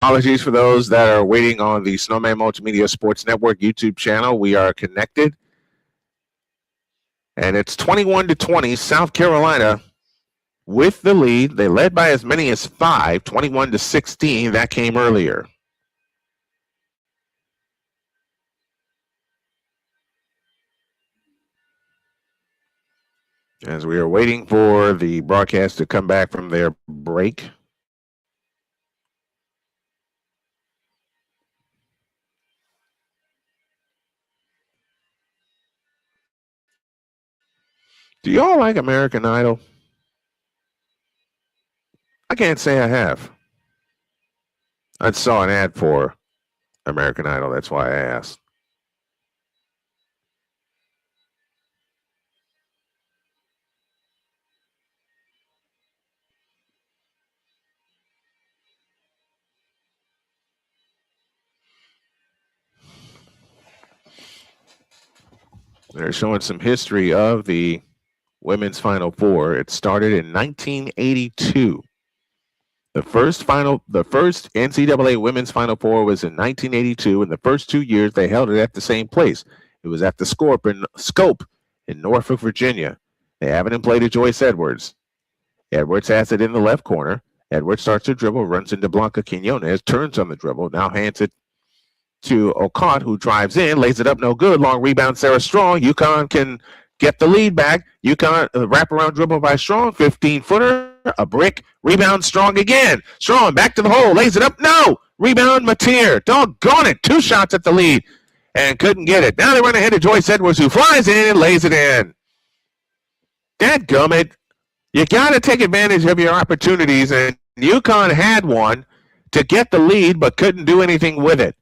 Apologies for those that are waiting on the Snowman Multimedia Sports Network YouTube channel. We are connected. And it's 21-20, South Carolina with the lead. They led by as many as 5, 21-16. That came earlier. As we are waiting for the broadcast to come back from their break. Do y'all like American Idol? I can't say I have. I saw an ad for American Idol. That's why I asked. They're showing some history of the women's Final Four. It started in 1982. The first NCAA women's Final Four was in 1982, and the first 2 years they held it at the same place. It was at the Scope in Norfolk, Virginia. They haven't played to Joyce Edwards. Edwards has it in the left corner. Edwards starts to dribble, runs into Blanca Quinones, turns on the dribble, now hands it to Okot, who drives in, lays it up, no good. Long rebound, Sarah Strong. UConn can get the lead back. UConn wraparound dribble by Strong, 15-footer, a brick, rebound, Strong again. Strong back to the hole, lays it up, no. Rebound, Mateer. Doggone it, 2 shots at the lead and couldn't get it. Now they run ahead to Joyce Edwards, who flies in and lays it in. Dadgummit, you got to take advantage of your opportunities, and UConn had one to get the lead but couldn't do anything with it.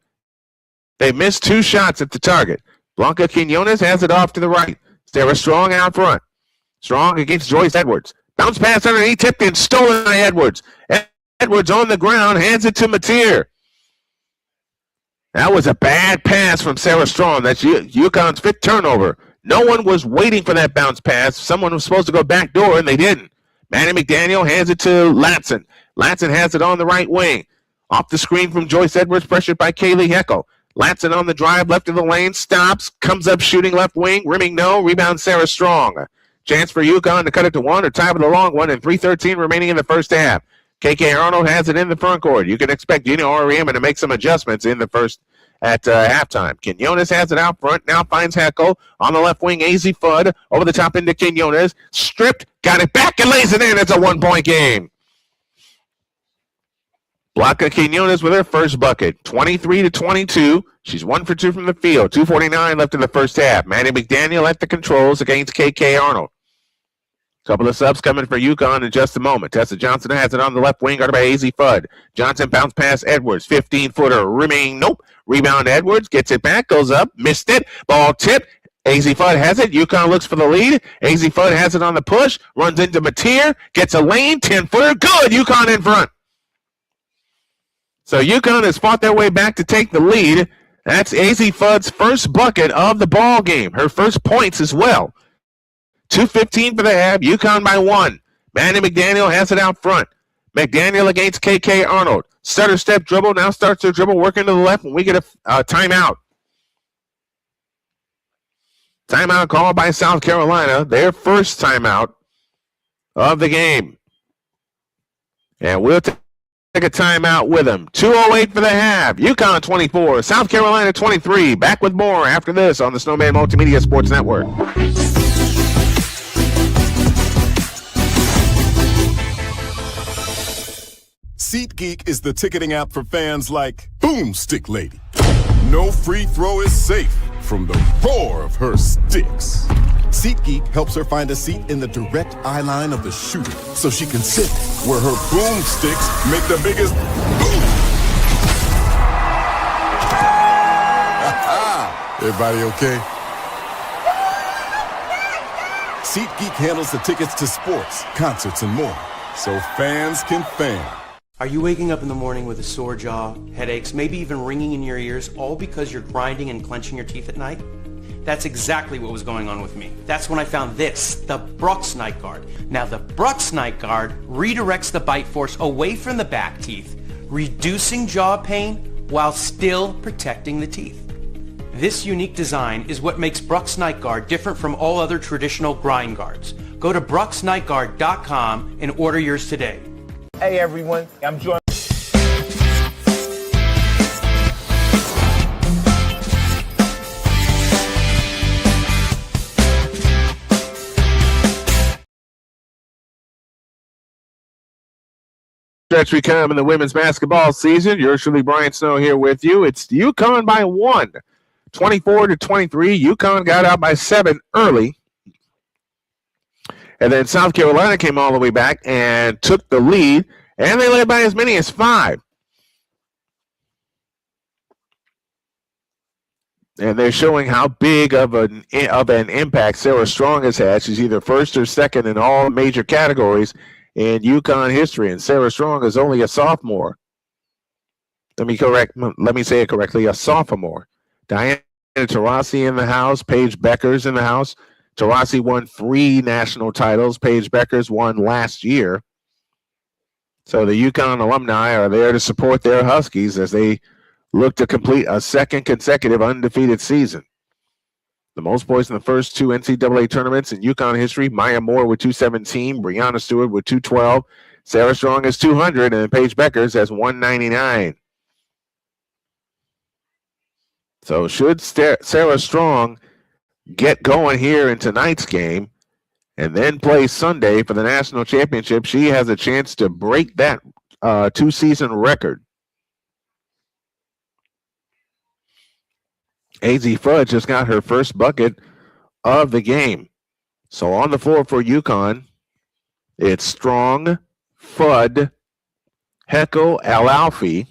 They missed 2 shots at the target. Blanca Quinones has it off to the right. Sarah Strong out front. Strong against Joyce Edwards. Bounce pass underneath, tipped in, stolen by Edwards. Edwards on the ground, hands it to Mateer. That was a bad pass from Sarah Strong. That's UConn's 5th turnover. No one was waiting for that bounce pass. Someone was supposed to go back door, and they didn't. Manny McDaniel hands it to Latson. Latson has it on the right wing. Off the screen from Joyce Edwards, pressured by Kaylee Heckel. Latson on the drive, left of the lane, stops, comes up shooting left wing, rimming no, rebound Sarah Strong. Chance for UConn to cut it to 1 or tie with a long one, and 3:13 remaining in the first half. KK Arnold has it in the front court. You can expect Gina Oriema to make some adjustments in the first at halftime. Quinones has it out front, now finds Heckel on the left wing, AZ Fudd over the top into Quinones, stripped, got it back and lays it in. It's a 1-point game. Blanca Quinones with her first bucket, 23-22. She's 1 for 2 from the field. 2:49 left in the first half. Manny McDaniel at the controls against KK Arnold. Couple of subs coming for UConn in just a moment. Tessa Johnson has it on the left wing, guarded by AZ Fudd. Johnson bounce pass Edwards, 15-footer, rimming, nope. Rebound Edwards, gets it back, goes up, missed it. Ball tipped. AZ Fudd has it. UConn looks for the lead. AZ Fudd has it on the push, runs into Mateer, gets a lane, 10-footer, good. UConn in front. So UConn has fought their way back to take the lead. That's AZ Fudd's first bucket of the ball game. Her first points as well. 2:15 for the half. UConn by 1. Manny McDaniel has it out front. McDaniel against KK Arnold. Stutter step dribble. Now starts her dribble. Working to the left. And we get a timeout. Timeout called by South Carolina. Their first timeout of the game. And we'll take a timeout with them. 2:08 for the half. UConn 24, South Carolina 23. Back with more after this on the Snowman Multimedia Sports Network. SeatGeek is the ticketing app for fans like Boomstick Lady. No free throw is safe from the roar of her sticks. SeatGeek helps her find a seat in the direct eye line of the shooter so she can sit where her boomsticks make the biggest boom. Everybody okay? SeatGeek handles the tickets to sports, concerts, and more, so fans can fan. Are you waking up in the morning with a sore jaw, headaches, maybe even ringing in your ears, all because you're grinding and clenching your teeth at night? That's exactly what was going on with me. That's when I found this, the Brooks Night Guard. Now the Brooks Night Guard redirects the bite force away from the back teeth, reducing jaw pain while still protecting the teeth. This unique design is what makes Brux Night Guard different from all other traditional grind guards. Go to bruxnightguard.com and order yours today. Hey everyone, I'm joined. Stretch we come in the women's basketball season. Yours truly, Brian Snow, here with you. It's UConn by 1, 24-23. UConn got out by 7 early. And then South Carolina came all the way back and took the lead, and they led by as many as 5. And they're showing how big of an impact Sarah Strong has had. She's either first or second in all major categories in UConn history, and Sarah Strong is only a sophomore. Let me say it correctly, a sophomore. Diana Taurasi in the house, Paige Beckers in the house. Taurasi won 3 national titles. Paige Beckers won last year. So the UConn alumni are there to support their Huskies as they look to complete a second consecutive undefeated season. The most points in the first 2 NCAA tournaments in UConn history. Maya Moore with 217, Brianna Stewart with 212, Sarah Strong has 200, and Paige Beckers has 199. So should Sarah Strong get going here in tonight's game and then play Sunday for the national championship, she has a chance to break that 2-season record. AZ Fudd just got her first bucket of the game. So on the floor for UConn, it's Strong, Fudd, Heckel, Al-Alfi.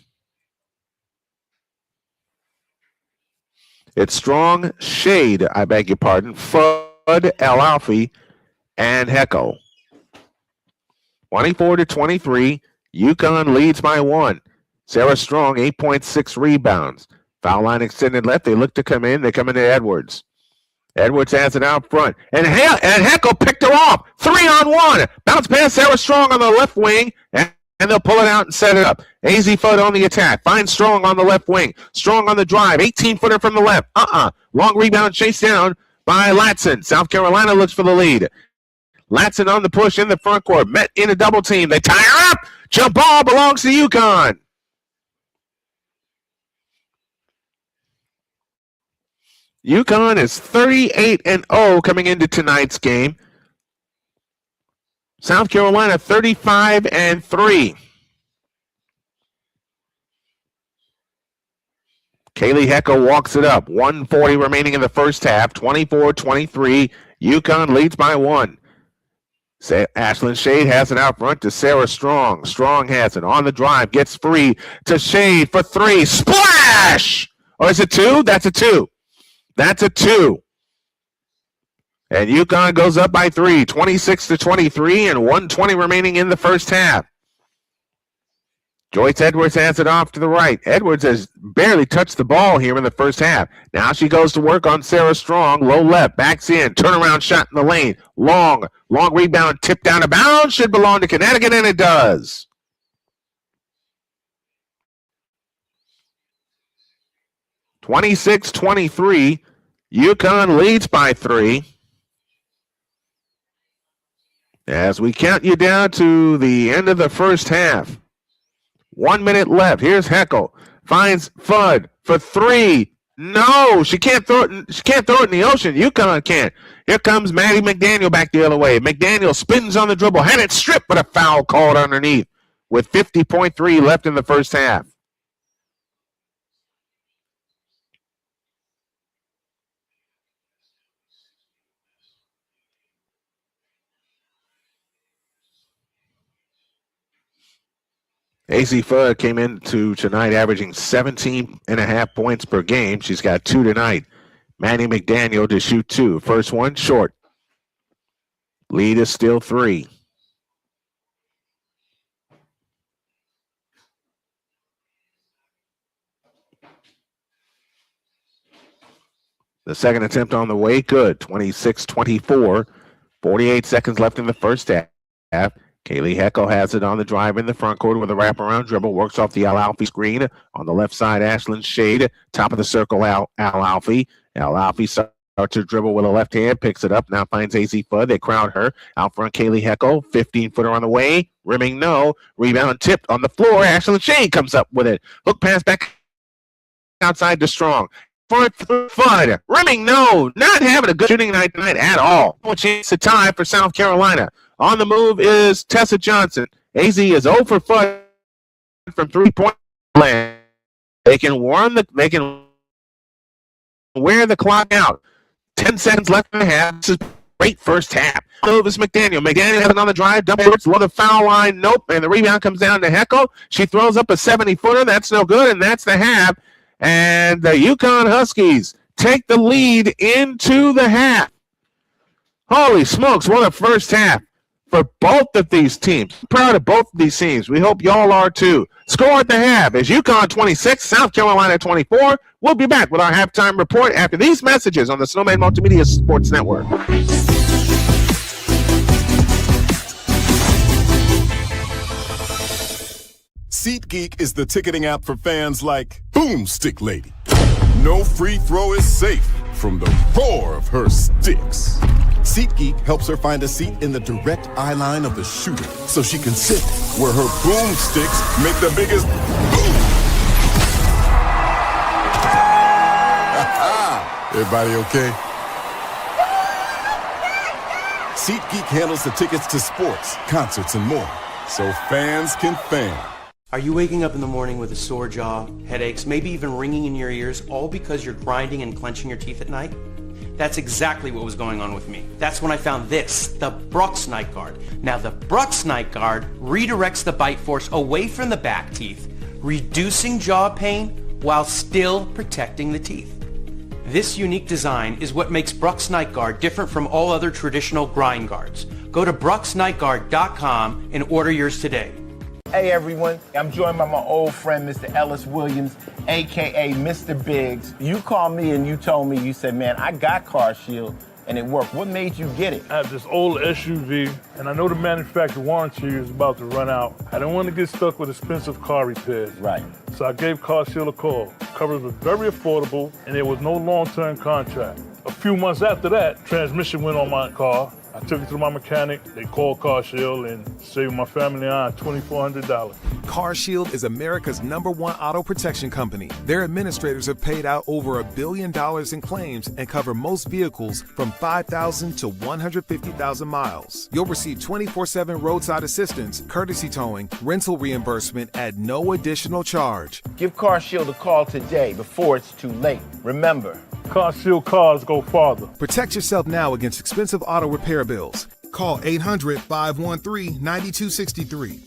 It's Strong, Shade, I beg your pardon, Fudd, Al-Alfi, and Heckel. 24-23, UConn leads by 1. Sarah Strong, 8.6 rebounds. Foul line extended left. They look to come in. They come into Edwards. Edwards has it out front. And Heckel picked her off. 3-on-1. Bounce pass Sarah Strong on the left wing. And they'll pull it out and set it up. AZ Fudd on the attack. Finds Strong on the left wing. Strong on the drive. 18-footer from the left. Long rebound chased down by Latson. South Carolina looks for the lead. Latson on the push in the front court. Met in a double team. They tie her up. Jump ball belongs to UConn. UConn is 38-0 coming into tonight's game. South Carolina 35-3. Kaylee Heckel walks it up. 1:40 remaining in the first half. 24-23. UConn leads by 1. Ashlyn Shade has it out front to Sarah Strong. Strong has it on the drive. Gets free to Shade for 3. Splash! Or is it 2? That's a 2. That's a 2. And UConn goes up by 3, 26-23, and 1:20 remaining in the first half. Joyce Edwards has it off to the right. Edwards has barely touched the ball here in the first half. Now she goes to work on Sarah Strong. Low left, backs in, turnaround shot in the lane. Long rebound, tipped out of bounds. Should belong to Connecticut, and it does. (26-23). UConn leads by 3. As we count you down to the end of the first half. 1 minute left. Here's Heckel. Finds Fudd for 3. No, she can't throw it. She can't throw it in the ocean. UConn can't. Here comes Maddie McDaniel back the other way. McDaniel spins on the dribble. Had it stripped, but a foul called underneath with 50.3 left in the first half. AZ Fudd came into tonight averaging 17.5 points per game. She's got 2 tonight. Manny McDaniel to shoot 2. First one short. Lead is still 3. The second attempt on the way, good. 26-24. 48 seconds left in the first half. Kaylee Heckel has it on the drive in the front court with a wraparound dribble, works off the Al Alfie screen. On the left side, Ashlyn Shade, top of the circle, Al Alfie. Al Alfie starts to dribble with a left hand, picks it up, now finds AZ Fudd. They crowd her. Out front, Kaylee Heckel, 15-footer on the way. Rimming, no. Rebound tipped on the floor. Ashlyn Shade comes up with it. Hook pass back outside to Strong. For Fudd. Rimming, no. Not having a good shooting night tonight at all. No chance to tie for South Carolina. On the move is Tessa Johnson. AZ is 0 for Fudd from 3-point land. They can wear the clock out. 10 seconds left in the half. This is a great first half. Move is McDaniel. McDaniel has another drive. Double below the foul line. Nope. And the rebound comes down to Heckel. She throws up a 70-footer. That's no good, and that's the half. And the UConn Huskies take the lead into the half. Holy smokes, what a first half for both of these teams. I'm proud of both of these teams. We hope y'all are too. Score at the half is UConn 26, South Carolina 24. We'll be back with our halftime report after these messages on the Snowman Multimedia Sports Network. SeatGeek is the ticketing app for fans like Boomstick Lady. No free throw is safe from the roar of her sticks. SeatGeek helps her find a seat in the direct eye line of the shooter so she can sit where her boomsticks make the biggest boom. Everybody okay? SeatGeek handles the tickets to sports, concerts, and more, so fans can fan. Are you waking up in the morning with a sore jaw, headaches, maybe even ringing in your ears, all because you're grinding and clenching your teeth at night? That's exactly what was going on with me. That's when I found this, the Brooks Night Guard. Now the Brooks Night Guard redirects the bite force away from the back teeth, reducing jaw pain while still protecting the teeth. This unique design is what makes Brooks Night Guard different from all other traditional grind guards. Go to brooksnightguard.com and order yours today. Hey everyone, I'm joined by my old friend Mr. Ellis Williams, aka Mr. Biggs. You called me and you told me, you said, man, I got Car Shield and it worked. What made you get it? I have this old SUV and I know the manufacturer warranty is about to run out. I don't want to get stuck with expensive car repairs. Right. So I gave Car Shield a call. Coverage was very affordable and there was no long-term contract. A few months after that, transmission went on my car. I took it to my mechanic, they called Car Shield and saved my family and I $2,400. Car Shield is America's #1 auto protection company. Their administrators have paid out over $1 billion in claims and cover most vehicles from 5,000 to 150,000 miles. You'll receive 24/7 roadside assistance, courtesy towing, rental reimbursement at no additional charge. Give Car Shield a call today before it's too late. Remember, Car Shield cars go farther. Protect yourself now against expensive auto repair bills. Call 800-513-9263.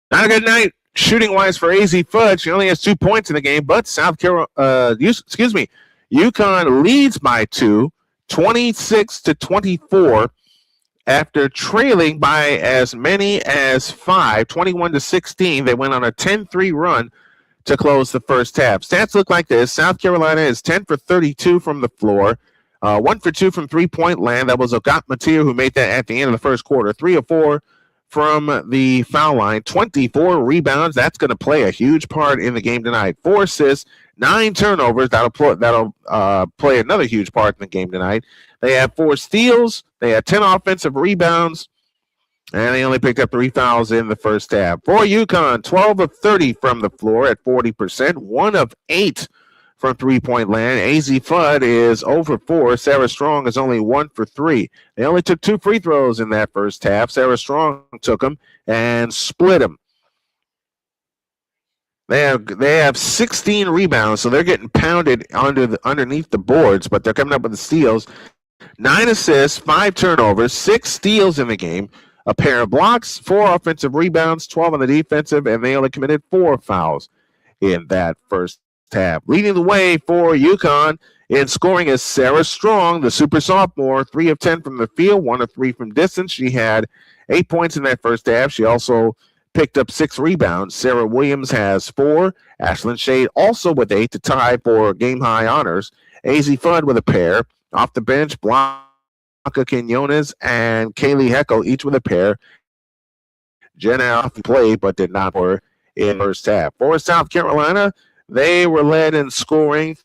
Not a good night shooting wise for AZ Fudd. She only has 2 points in the game, but UConn leads by 2, 26-24. After trailing by as many as 5, 21-16, they went on a 10-3 run to close the first half. Stats look like this. South Carolina is 10 for 32 from the floor, 1 for 2 from three-point land. That was Ogat Matir who made that at the end of the first quarter. 3 of 4 from the foul line, 24 rebounds. That's going to play a huge part in the game tonight. 4 assists, 9 turnovers. That'll play another huge part in the game tonight. They have 4 steals. They had 10 offensive rebounds, and they only picked up 3 fouls in the first half. For UConn, 12 of 30 from the floor at 40%, 1 of 8 from three-point land. AZ Fudd is 0 for 4. Sarah Strong is only 1 for 3. They only took 2 free throws in that first half. Sarah Strong took them and split them. They have 16 rebounds, so they're getting pounded underneath the boards, but they're coming up with the steals. 9 assists, 5 turnovers, 6 steals in the game, a pair of blocks, 4 offensive rebounds, 12 on the defensive, and they only committed 4 fouls in that first half. Leading the way for UConn in scoring is Sarah Strong, the super sophomore, 3 of 10 from the field, 1 of 3 from distance. She had 8 points in that first half. She also picked up 6 rebounds. Sarah Williams has 4. Ashlyn Shade also with 8 to tie for game-high honors. AZ Fudd with a pair. Off the bench, Blanca Quinones and Kaylee Heckel each with a pair. Jenna often played but did not score in the first half. For South Carolina, they were led in scoring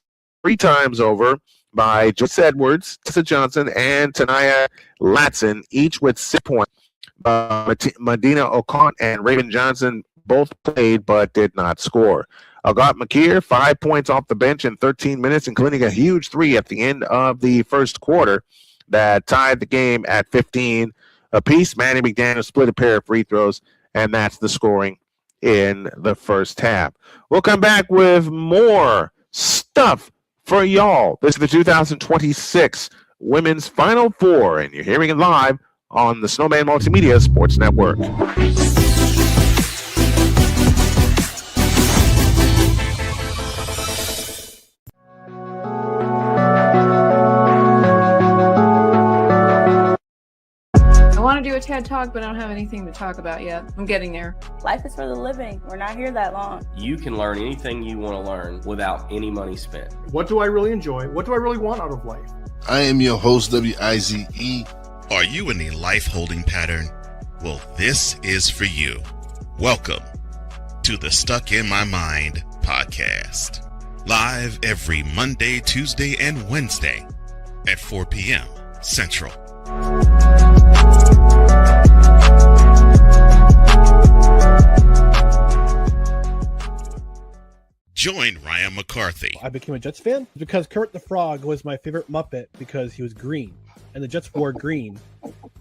3 times over by Joyce Edwards, Tessa Johnson, and Tanaya Latson, each with 6 points. Medina Ocon and Raven Johnson both played but did not score. Agat McKeer, 5 points off the bench in 13 minutes, including a huge 3 at the end of the first quarter that tied the game at 15 apiece. Manny McDaniel split a pair of free throws, and that's the scoring in the first half. We'll come back with more stuff for y'all. This is the 2026 Women's Final Four, and you're hearing it live on the Snowman Multimedia Sports Network. I want to do a TED Talk, but I don't have anything to talk about yet. I'm getting there. Life is for the living. We're not here that long. You can learn anything you want to learn without any money spent. What do I really enjoy? What do I really want out of life? I am your host, WIZE. Are you in a life holding pattern? Well, this is for you. Welcome to the Stuck in My Mind podcast. Live every Monday, Tuesday, and Wednesday at 4 p.m. Central. Join Ryan McCarthy. I became a Jets fan because Kermit the Frog was my favorite Muppet because he was green, and the Jets wore green.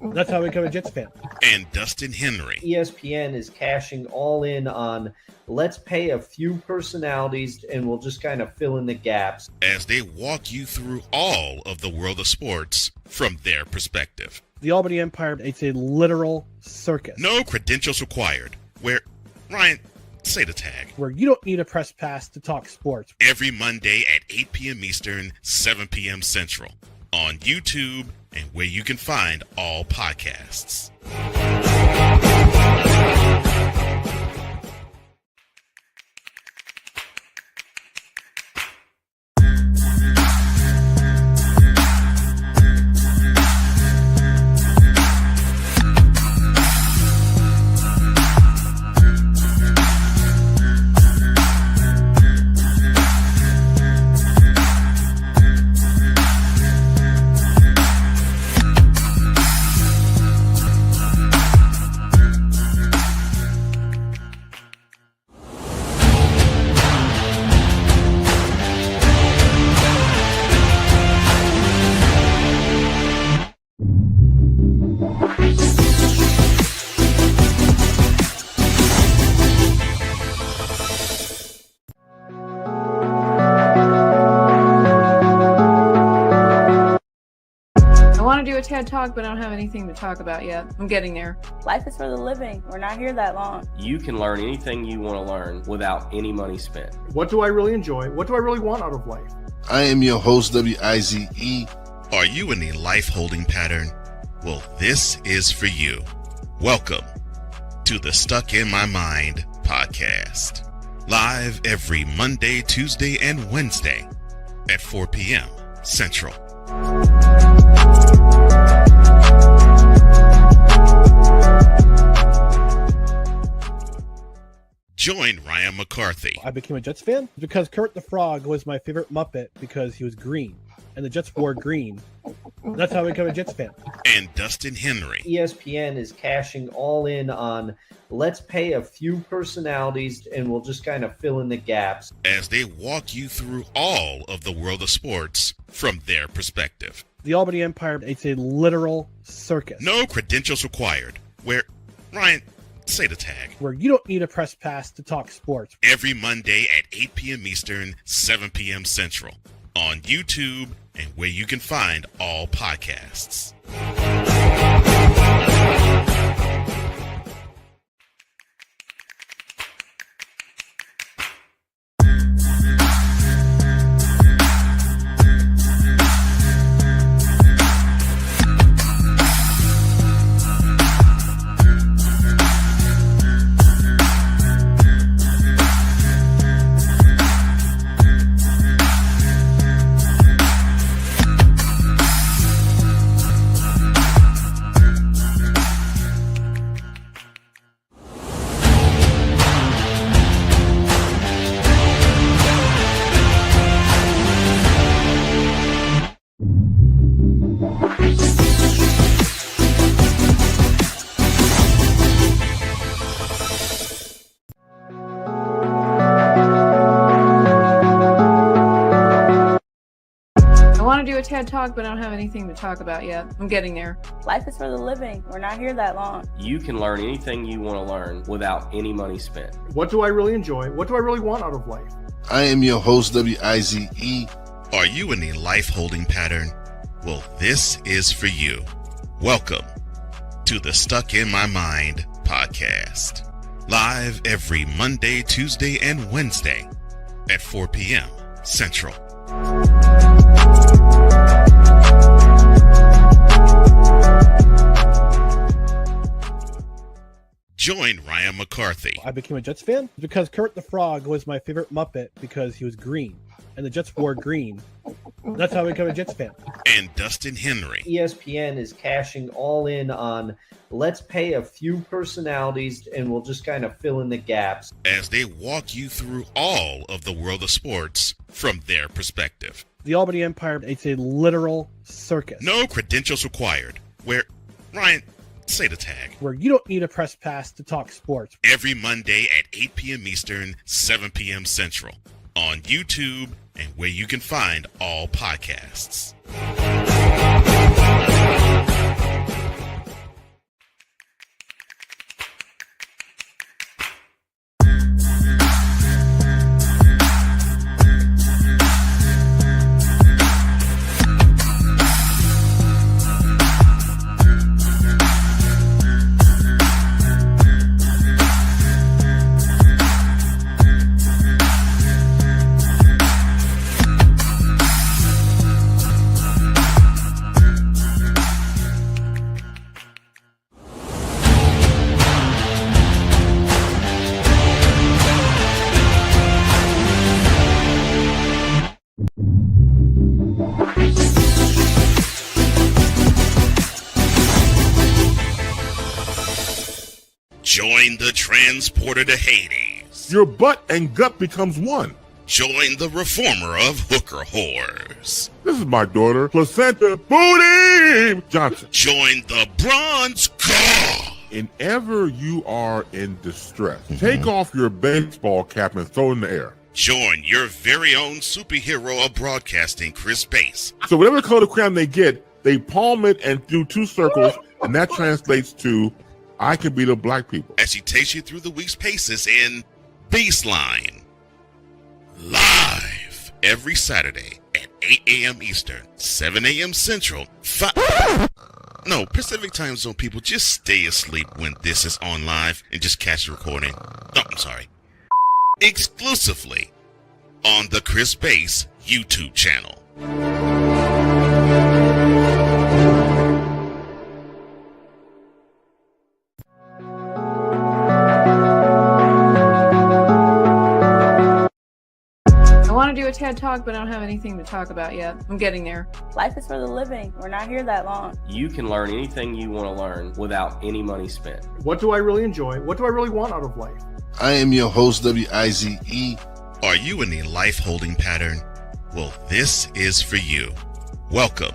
That's how I became a Jets fan. And Dustin Henry. ESPN is cashing all in on let's pay a few personalities and we'll just kind of fill in the gaps. As they walk you through all of the world of sports from their perspective. The Albany Empire, it's a literal circus. No credentials required. Where, Ryan, say the tag. Where you don't need a press pass to talk sports. Every Monday at 8 p.m. Eastern, 7 p.m. Central. On YouTube and where you can find all podcasts. Do a TED Talk, but I don't have anything to talk about yet. I'm getting there. Life is for the living. We're not here that long. You can learn anything you want to learn without any money spent. What do I really enjoy? What do I really want out of life? I am your host, WIZE. Are you in a life holding pattern? Well, this is for you. Welcome to the Stuck in My Mind podcast. Live every Monday, Tuesday, and Wednesday at 4 p.m. Central. Join Ryan McCarthy. I became a Jets fan because Kermit the Frog was my favorite Muppet because he was green, and the Jets wore green. That's how I became a Jets fan. And Dustin Henry. ESPN is cashing all in on let's pay a few personalities and we'll just kind of fill in the gaps. As they walk you through all of the world of sports from their perspective. The Albany Empire, it's a literal circus. No credentials required. Where, Ryan, say the tag. Where you don't need a press pass to talk sports. Every Monday at 8 p.m. Eastern, 7 p.m. Central. On YouTube and where you can find all podcasts. I want to do a TED Talk, but I don't have anything to talk about yet. I'm getting there. Life is for the living. We're not here that long. You can learn anything you want to learn without any money spent. What do I really enjoy? What do I really want out of life? I am your host, WIZE. Are you in a life holding pattern? Well, this is for you. Welcome to the Stuck in My Mind podcast. Live every Monday, Tuesday, and Wednesday at 4 p.m. Central. Join Ryan McCarthy. I became a Jets fan because Kurt the Frog was my favorite Muppet because he was green, and the Jets wore green. That's how I became a Jets fan. And Dustin Henry. ESPN is cashing all in on let's pay a few personalities and we'll just kind of fill in the gaps As they walk you through all of the world of sports from their perspective. The Albany Empire, it's a literal circus. No credentials required. Where, Ryan, say the tag. Where you don't need a press pass to talk sports. Every Monday at 8 p.m. Eastern, 7 p.m. Central. On YouTube and where you can find all podcasts. Join the transporter to Hades. Your butt and gut becomes one. Join the reformer of hooker whores. This is my daughter, Placenta Booty Johnson. Join the bronze car. Whenever you are in distress, take off your baseball cap and throw it in the air. Join your very own superhero of broadcasting, Chris Bass. So whatever color crayon they get, they palm it and do two circles, and that translates to I can beat up black people. As he takes you through the week's paces in Baseline. Live every Saturday at 8 a.m. Eastern, 7 a.m. Central, Pacific Time Zone people, just stay asleep when this is on live and just catch the recording. No, I'm sorry. Exclusively on the Chris Bass YouTube channel. I want to do a TED Talk, but I don't have anything to talk about yet. I'm getting there. Life is for the living. We're not here that long. You can learn anything you want to learn without any money spent. What do I really enjoy? What do I really want out of life? I am your host, WIZE. Are you in a life holding pattern? Well, this is for you. Welcome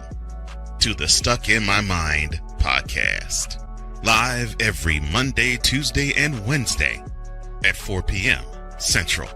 to the Stuck in My Mind podcast. Live every Monday, Tuesday, and Wednesday at 4 p.m. Central.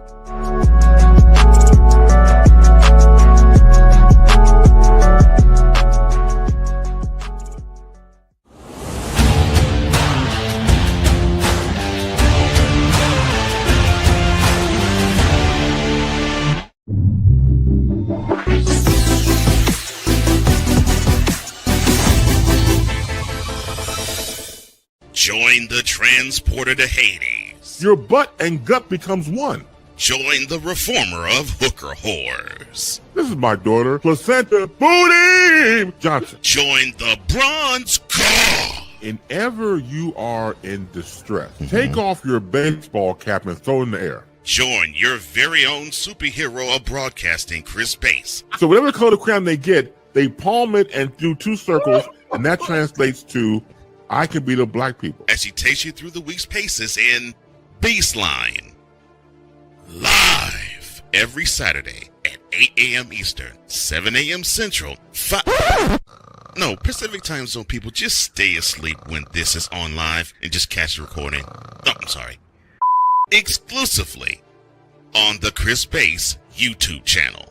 Join the transporter to Hades. Your butt and gut becomes one. Join the reformer of hooker whores. This is my daughter, Placenta Booty Johnson. Join the bronze car. Whenever you are in distress, take off your baseball cap and throw it in the air. Join your very own superhero of broadcasting, Chris Bass. So whatever color crayon they get, they palm it and do two circles, and that translates to I can beat up black people. As he takes you through the week's paces in Baseline. Live every Saturday at 8 a.m. Eastern, 7 a.m. Central, Pacific Time Zone people, just stay asleep when this is on live and just catch the recording. No, I'm sorry. Exclusively on the Chris Bass YouTube channel.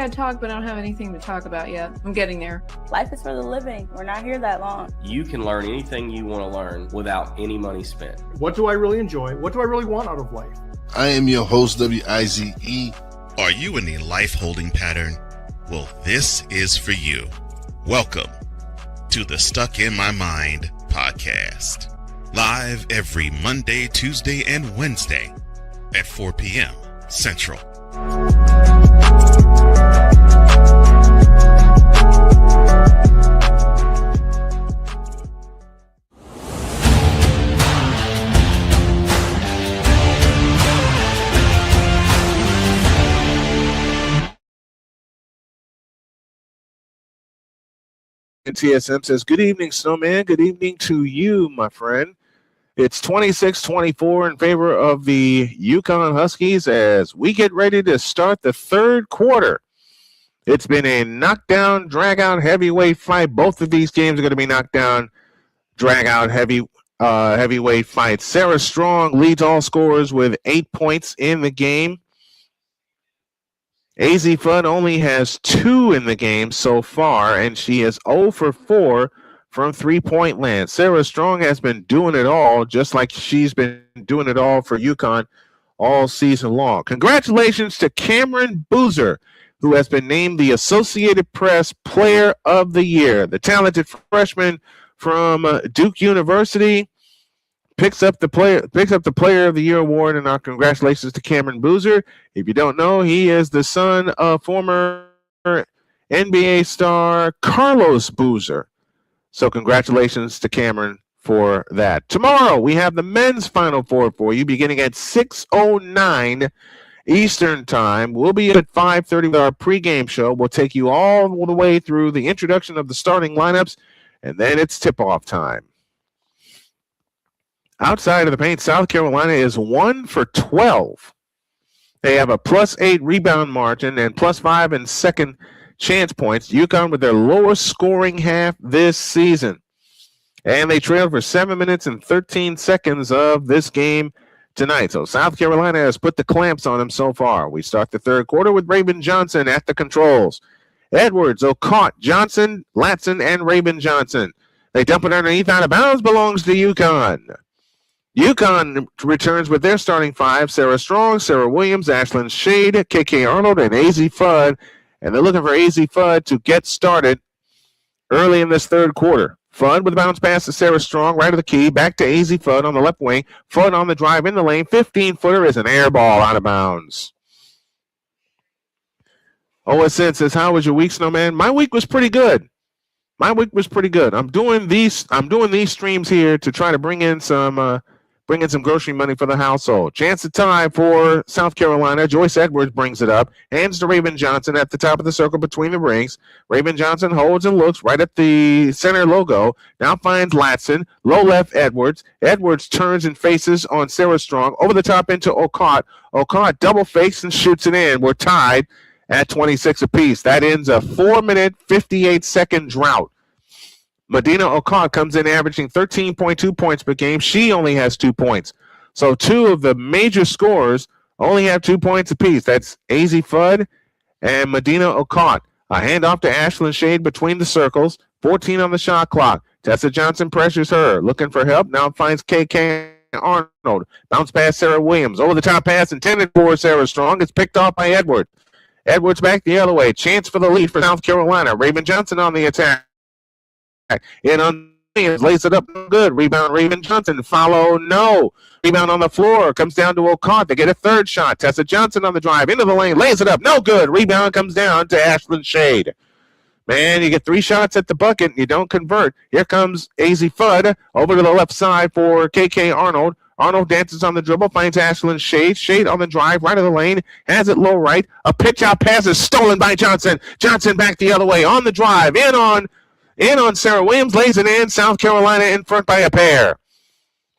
TED Talk, but I don't have anything to talk about yet. I'm getting there. Life is for the living. We're not here that long. You can learn anything you want to learn without any money spent. What do I really enjoy? What do I really want out of life? I am your host, WIZE. Are you in a life holding pattern? Well, this is for you. Welcome to the Stuck in My Mind podcast. Live every Monday, Tuesday, and Wednesday at 4 p.m. Central. And TSM says, good evening, Snowman. Good evening to you, my friend. It's 26-24 in favor of the UConn Huskies as we get ready to start the third quarter. It's been a knockdown, drag-out heavyweight fight. Both of these games are going to be knockdown, drag-out heavyweight fights. Sarah Strong leads all scorers with 8 points in the game. AZ Fudd only has 2 in the game so far, and she is 0 for 4 from three-point land. Sarah Strong has been doing it all, just like she's been doing it all for UConn all season long. Congratulations to Cameron Boozer, who has been named the Associated Press Player of the Year. The talented freshman from Duke University picks up the Player of the Year award, and our congratulations to Cameron Boozer. If you don't know, he is the son of former NBA star Carlos Boozer. So congratulations to Cameron for that. Tomorrow, we have the men's Final Four for you, beginning at 6:09 Eastern Time. We'll be at 5:30 with our pregame show. We'll take you all the way through the introduction of the starting lineups, and then it's tip-off time. Outside of the paint, South Carolina is 1 for 12. They have a +8 rebound margin and +5 in second chance points. UConn with their lowest scoring half this season. And they trailed for 7 minutes and 13 seconds of this game tonight. So South Carolina has put the clamps on them so far. We start the third quarter with Raven Johnson at the controls. Edwards, O'Cott, Johnson, Latson, and Raven Johnson. They dump it underneath, out of bounds, belongs to UConn. UConn returns with their starting five: Sarah Strong, Sarah Williams, Ashlyn Shade, KK Arnold, and AZ Fudd. And they're looking for AZ Fudd to get started early in this third quarter. Fudd with a bounce pass to Sarah Strong, right of the key, back to AZ Fudd on the left wing. Fudd on the drive in the lane. 15-footer is an air ball out of bounds. OSN says, how was your week, Snowman? My week was pretty good. I'm doing these streams here to try to bring in some grocery money for the household. Chance to tie for South Carolina. Joyce Edwards brings it up. Hands to Raven Johnson at the top of the circle between the rings. Raven Johnson holds and looks right at the center logo. Now finds Latson. Low left Edwards. Edwards turns and faces on Sarah Strong. Over the top into O'Cott. O'Cott double fakes and shoots it in. We're tied at 26 apiece. That ends a 4-minute, 58-second drought. Medina O'Cott comes in averaging 13.2 points per game. She only has 2 points. So two of the major scorers only have 2 points apiece. That's AZ Fudd and Medina O'Cott. A handoff to Ashlyn Shade between the circles. 14 on the shot clock. Tessa Johnson pressures her. Looking for help. Now finds KK Arnold. Bounce pass Sarah Williams. Over the top pass intended for Sarah Strong. It's picked off by Edwards. Edwards back the other way. Chance for the lead for South Carolina. Raven Johnson on the attack. In on lays it up good. Rebound Raven Johnson. Follow no. Rebound on the floor. Comes down to O'Cott. They get a third shot. Tessa Johnson on the drive. Into the lane. Lays it up. No good. Rebound comes down to Ashlyn Shade. Man, you get 3 shots at the bucket and you don't convert. Here comes AZ Fudd over to the left side for KK Arnold. Arnold dances on the dribble, finds Ashlyn Shade. Shade on the drive, right of the lane, has it low right. A pitch-out pass is stolen by Johnson. Johnson back the other way on the drive. In on Sarah Williams, lays it in. South Carolina in front by a pair.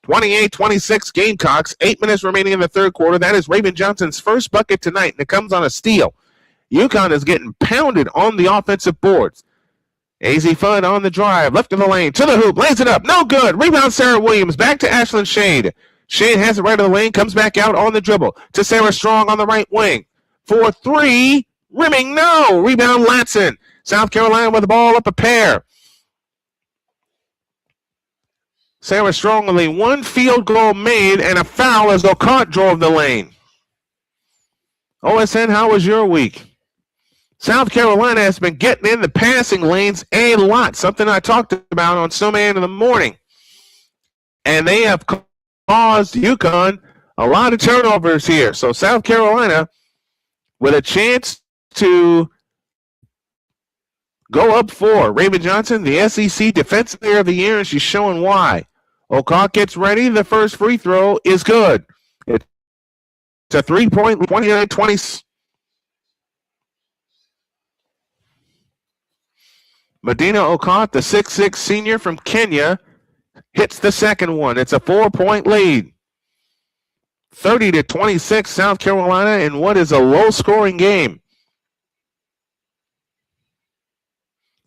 28-26 Gamecocks. 8 minutes remaining in the third quarter. That is Raven Johnson's first bucket tonight, and it comes on a steal. UConn is getting pounded on the offensive boards. AZ Fudd on the drive, left of the lane, to the hoop, lays it up, no good. Rebound Sarah Williams, back to Ashlyn Shade. Shade has it right of the lane, comes back out on the dribble to Sarah Strong on the right wing. For 3, Rimming, no. Rebound, Latson. South Carolina with the ball up a pair. Sarah Strong only one field goal made and a foul as O'Connor drove the lane. OSN, how was your week? South Carolina has been getting in the passing lanes a lot, something I talked about on Snowman in the morning. And they have caused UConn a lot of turnovers here. So South Carolina with a chance to go up 4. Raven Johnson, the SEC Defensive Player of the Year, and she's showing why. O'Connor gets ready. The first free throw is good. It's a 3-point, 29-20. Medina O'Connor, the 6'6 senior from Kenya, hits the second one. It's a 4-point lead. 30-26, South Carolina in what is a low-scoring game.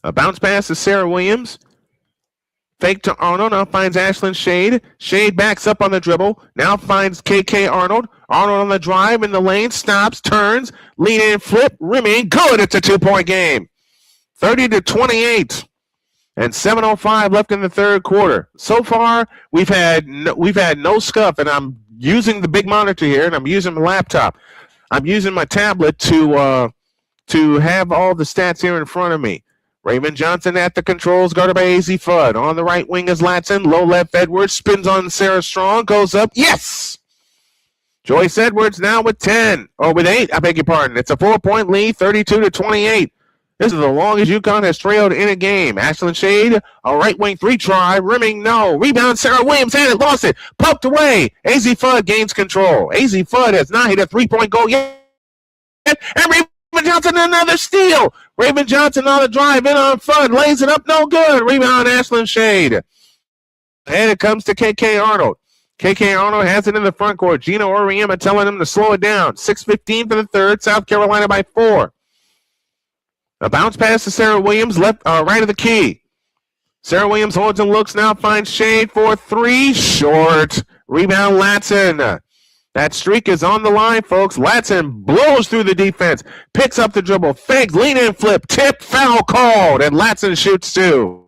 A bounce pass to Sarah Williams. Fake to Arnold. Now finds Ashlyn Shade. Shade backs up on the dribble. Now finds KK Arnold. Arnold on the drive in the lane. Stops. Turns. Lean in. Flip. Rimming. Good. It's a 2-point game. 30-28. And 7:05 left in the third quarter. So far, we've had no scuff, and I'm using the big monitor here, and I'm using my laptop. I'm using my tablet to have all the stats here in front of me. Raymond Johnson at the controls, guarded by AZ Fudd. On the right wing is Latson. Low left, Edwards spins on Sarah Strong, goes up. Yes! Joyce Edwards now with 10, or with 8, I beg your pardon. It's a 4-point lead, 32-28. This is the longest UConn has trailed in a game. Ashlyn Shade, a right wing 3-try, rimming, no. Rebound, Sarah Williams had it, lost it, poked away. AZ Fudd gains control. AZ Fudd has not hit a 3-point goal yet. And Raven Johnson, another steal. Raven Johnson on the drive, in on Fudd, lays it up, no good. Rebound, Ashlyn Shade. And it comes to KK Arnold. KK Arnold has it in the front court. Gina Oriema telling him to slow it down. 6:15 for the third, South Carolina by 4. A bounce pass to Sarah Williams, left, right of the key. Sarah Williams holds and looks, now finds Shade for 3, short. Rebound, Latson. That streak is on the line, folks. Latson blows through the defense, picks up the dribble, fakes, lean in, flip, tip, foul called, and Latson shoots 2.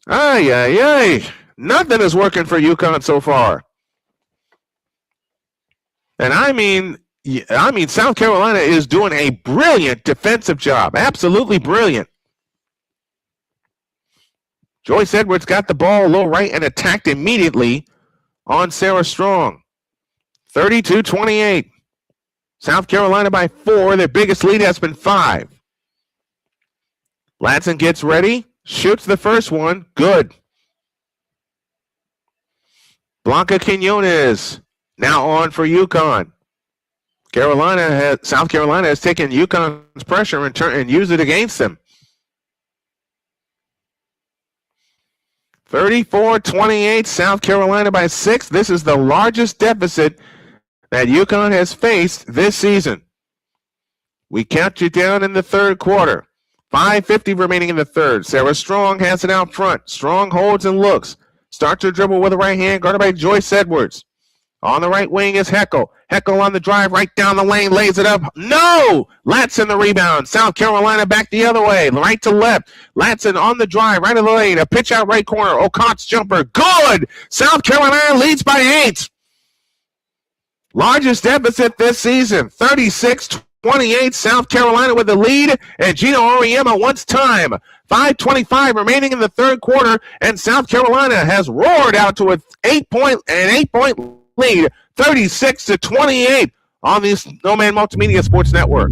Ay, ay, ay. Nothing is working for UConn so far. And I mean, South Carolina is doing a brilliant defensive job. Absolutely brilliant. Joyce Edwards got the ball low right and attacked immediately on Sarah Strong. 32-28. South Carolina by 4. Their biggest lead has been 5. Latson gets ready, shoots the first one. Good. Blanca Quinones now on for UConn. South Carolina has taken UConn's pressure and used it against them. 34-28, South Carolina by 6. This is the largest deficit that UConn has faced this season. We count you down in the third quarter. 5:50 remaining in the third. Sarah Strong has it out front. Strong holds and looks. Starts her dribble with the right hand, guarded by Joyce Edwards. On the right wing is Heckel. Heckel on the drive, right down the lane, lays it up. No! Latson the rebound. South Carolina back the other way, right to left. Latson on the drive, right of the lane. A pitch out right corner. O'Connor's jumper. Good! South Carolina leads by 8. Largest deficit this season. 36-28. South Carolina with the lead. And Gina Oriema wants time. 5:25 remaining in the third quarter. And South Carolina has roared out to an 8-point lead, 36-28 on the Snowman Multimedia Sports Network.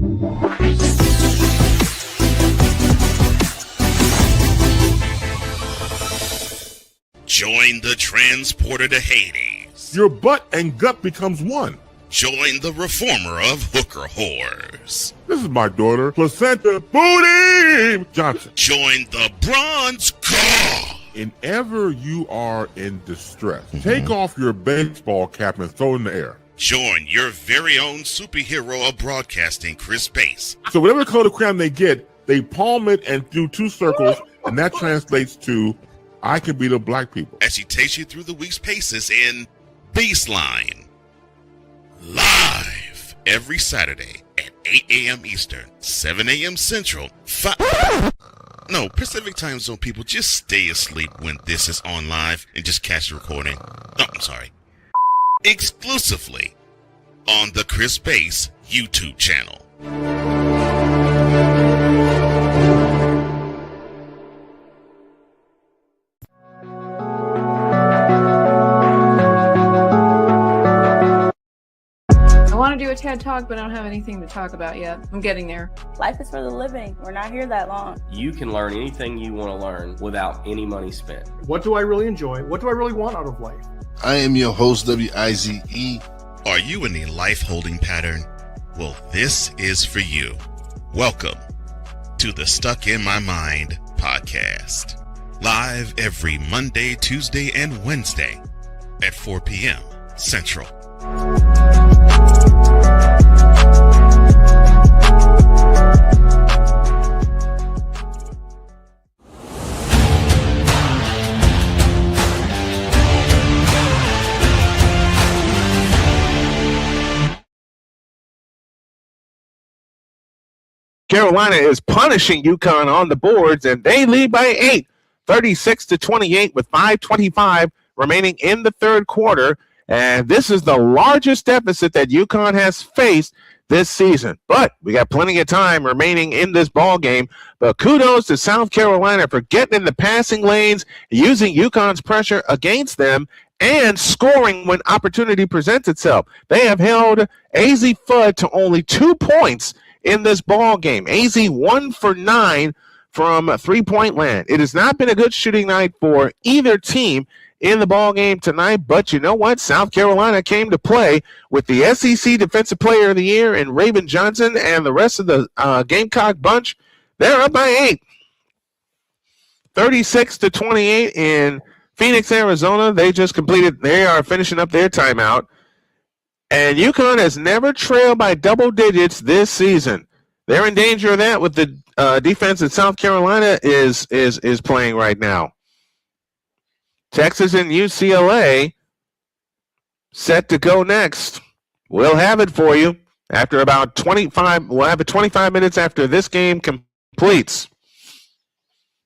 Join the transporter to Hades. Your butt and gut becomes one. Join the reformer of hooker whores. This is my daughter, Placenta Booty Johnson. Join the bronze car. Whenever you are in distress, take off your baseball cap and throw it in the air. Join your very own superhero of broadcasting, Chris Bass. So whatever color crayon they get, they palm it and do 2 circles, and that translates to, I can beat up black people. As she takes you through the week's paces in Baseline. Live every Saturday at 8 a.m. Eastern, 7 a.m. Central, Pacific Time Zone people, just stay asleep when this is on live and just catch the recording. Exclusively on the Chris Bass YouTube channel. I want to do a TED Talk, but I don't have anything to talk about yet. I'm getting there. Life is for the living. We're not here that long. You can learn anything you want to learn without any money spent. What do I really enjoy? What do I really want out of life? I am your host, WIZE. Are you in a life holding pattern? Well, this is for you. Welcome to the Stuck in My Mind podcast. Live every Monday, Tuesday, and Wednesday at 4 p.m. Central. Carolina is punishing UConn on the boards, and they lead by 8, 36-28, with 5:25 remaining in the third quarter. And this is the largest deficit that UConn has faced this season. But we got plenty of time remaining in this ball game. But kudos to South Carolina for getting in the passing lanes, using UConn's pressure against them, and scoring when opportunity presents itself. They have held AZ Fudd to only 2 points in this ball game. AZ 1 for 9 from three-point land. It has not been a good shooting night for either team in the ball game tonight, but you know what? South Carolina came to play with the SEC Defensive Player of the Year and Raven Johnson and the rest of the Gamecock bunch. They're up by 8. 36-28 in Phoenix, Arizona. They are finishing up their timeout. And UConn has never trailed by double digits this season. They're in danger of that with the defense that South Carolina is playing right now. Texas and UCLA set to go next. We'll have it for you after about 25. We'll have it 25 minutes after this game completes.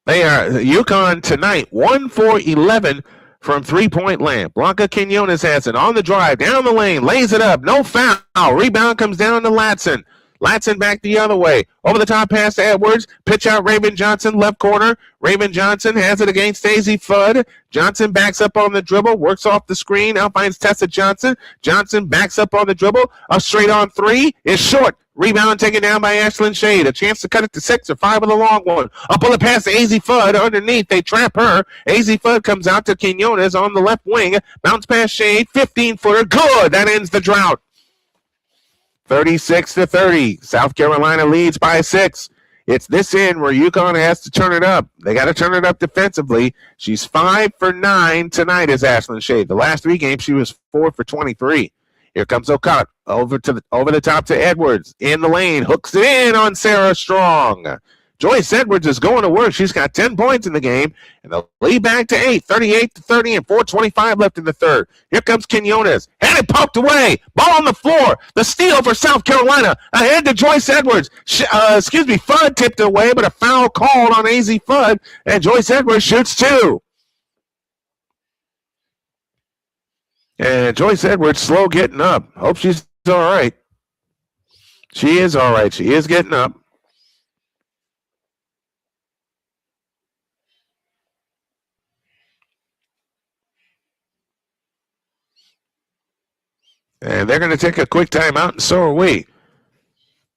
They are UConn tonight 1 for 11 from three-point land. Blanca Quinones has it on the drive, down the lane, lays it up, no foul. Rebound comes down to Latson. Latson back the other way. Over the top pass to Edwards. Pitch out Raven Johnson, left corner. Raven Johnson has it against AZ Fudd. Johnson backs up on the dribble, works off the screen, out finds Tessa Johnson. Johnson backs up on the dribble. A straight on three is short. Rebound taken down by Ashlyn Shade. A chance to cut it to 6 or 5 with a long one. A bullet pass to AZ Fudd underneath. They trap her. AZ Fudd comes out to Quinones on the left wing. Bounce pass Shade. 15-footer. Good. That ends the drought. 36-30. South Carolina leads by 6. It's this end where UConn has to turn it up. They got to turn it up defensively. She's 5 for 9 tonight as Ashlyn Shade. The last 3 games she was 4 for 23. Here comes O'Cott over the top to Edwards in the lane, hooks it in on Sarah Strong. Joyce Edwards is going to work. She's got 10 points in the game, and they'll lead back to 8, 38-30, and 4:25 left in the third. Here comes Quinones, had it poked away, ball on the floor. The steal for South Carolina ahead to Joyce Edwards. Fudd tipped it away, but a foul called on AZ Fudd, and Joyce Edwards shoots 2. And Joyce Edwards slow getting up. Hope she's all right. She is all right. She is getting up. And they're going to take a quick timeout, and so are we.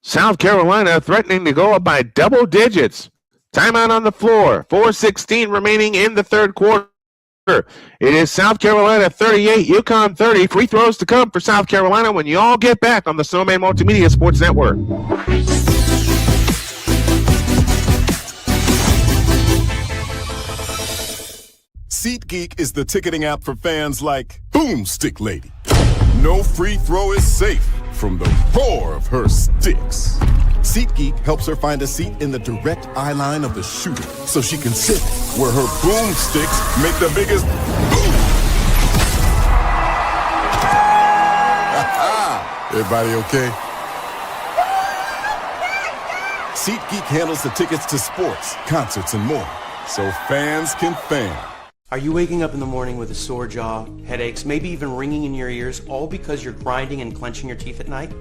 South Carolina threatening to go up by double digits. Timeout on the floor. 4:16 remaining in the third quarter. It is South Carolina 38, UConn 30. Free throws to come for South Carolina when you all get back on the Snowman Multimedia Sports Network. SeatGeek is the ticketing app for fans like Boomstick Lady. No free throw is safe from the roar of her sticks. SeatGeek helps her find a seat in the direct eye line of the shooter so she can sit where her boomsticks make the biggest boom. Everybody okay? SeatGeek handles the tickets to sports, concerts, and more, so fans can fan. Are you waking up in the morning with a sore jaw, headaches, maybe even ringing in your ears, all because you're grinding and clenching your teeth at night?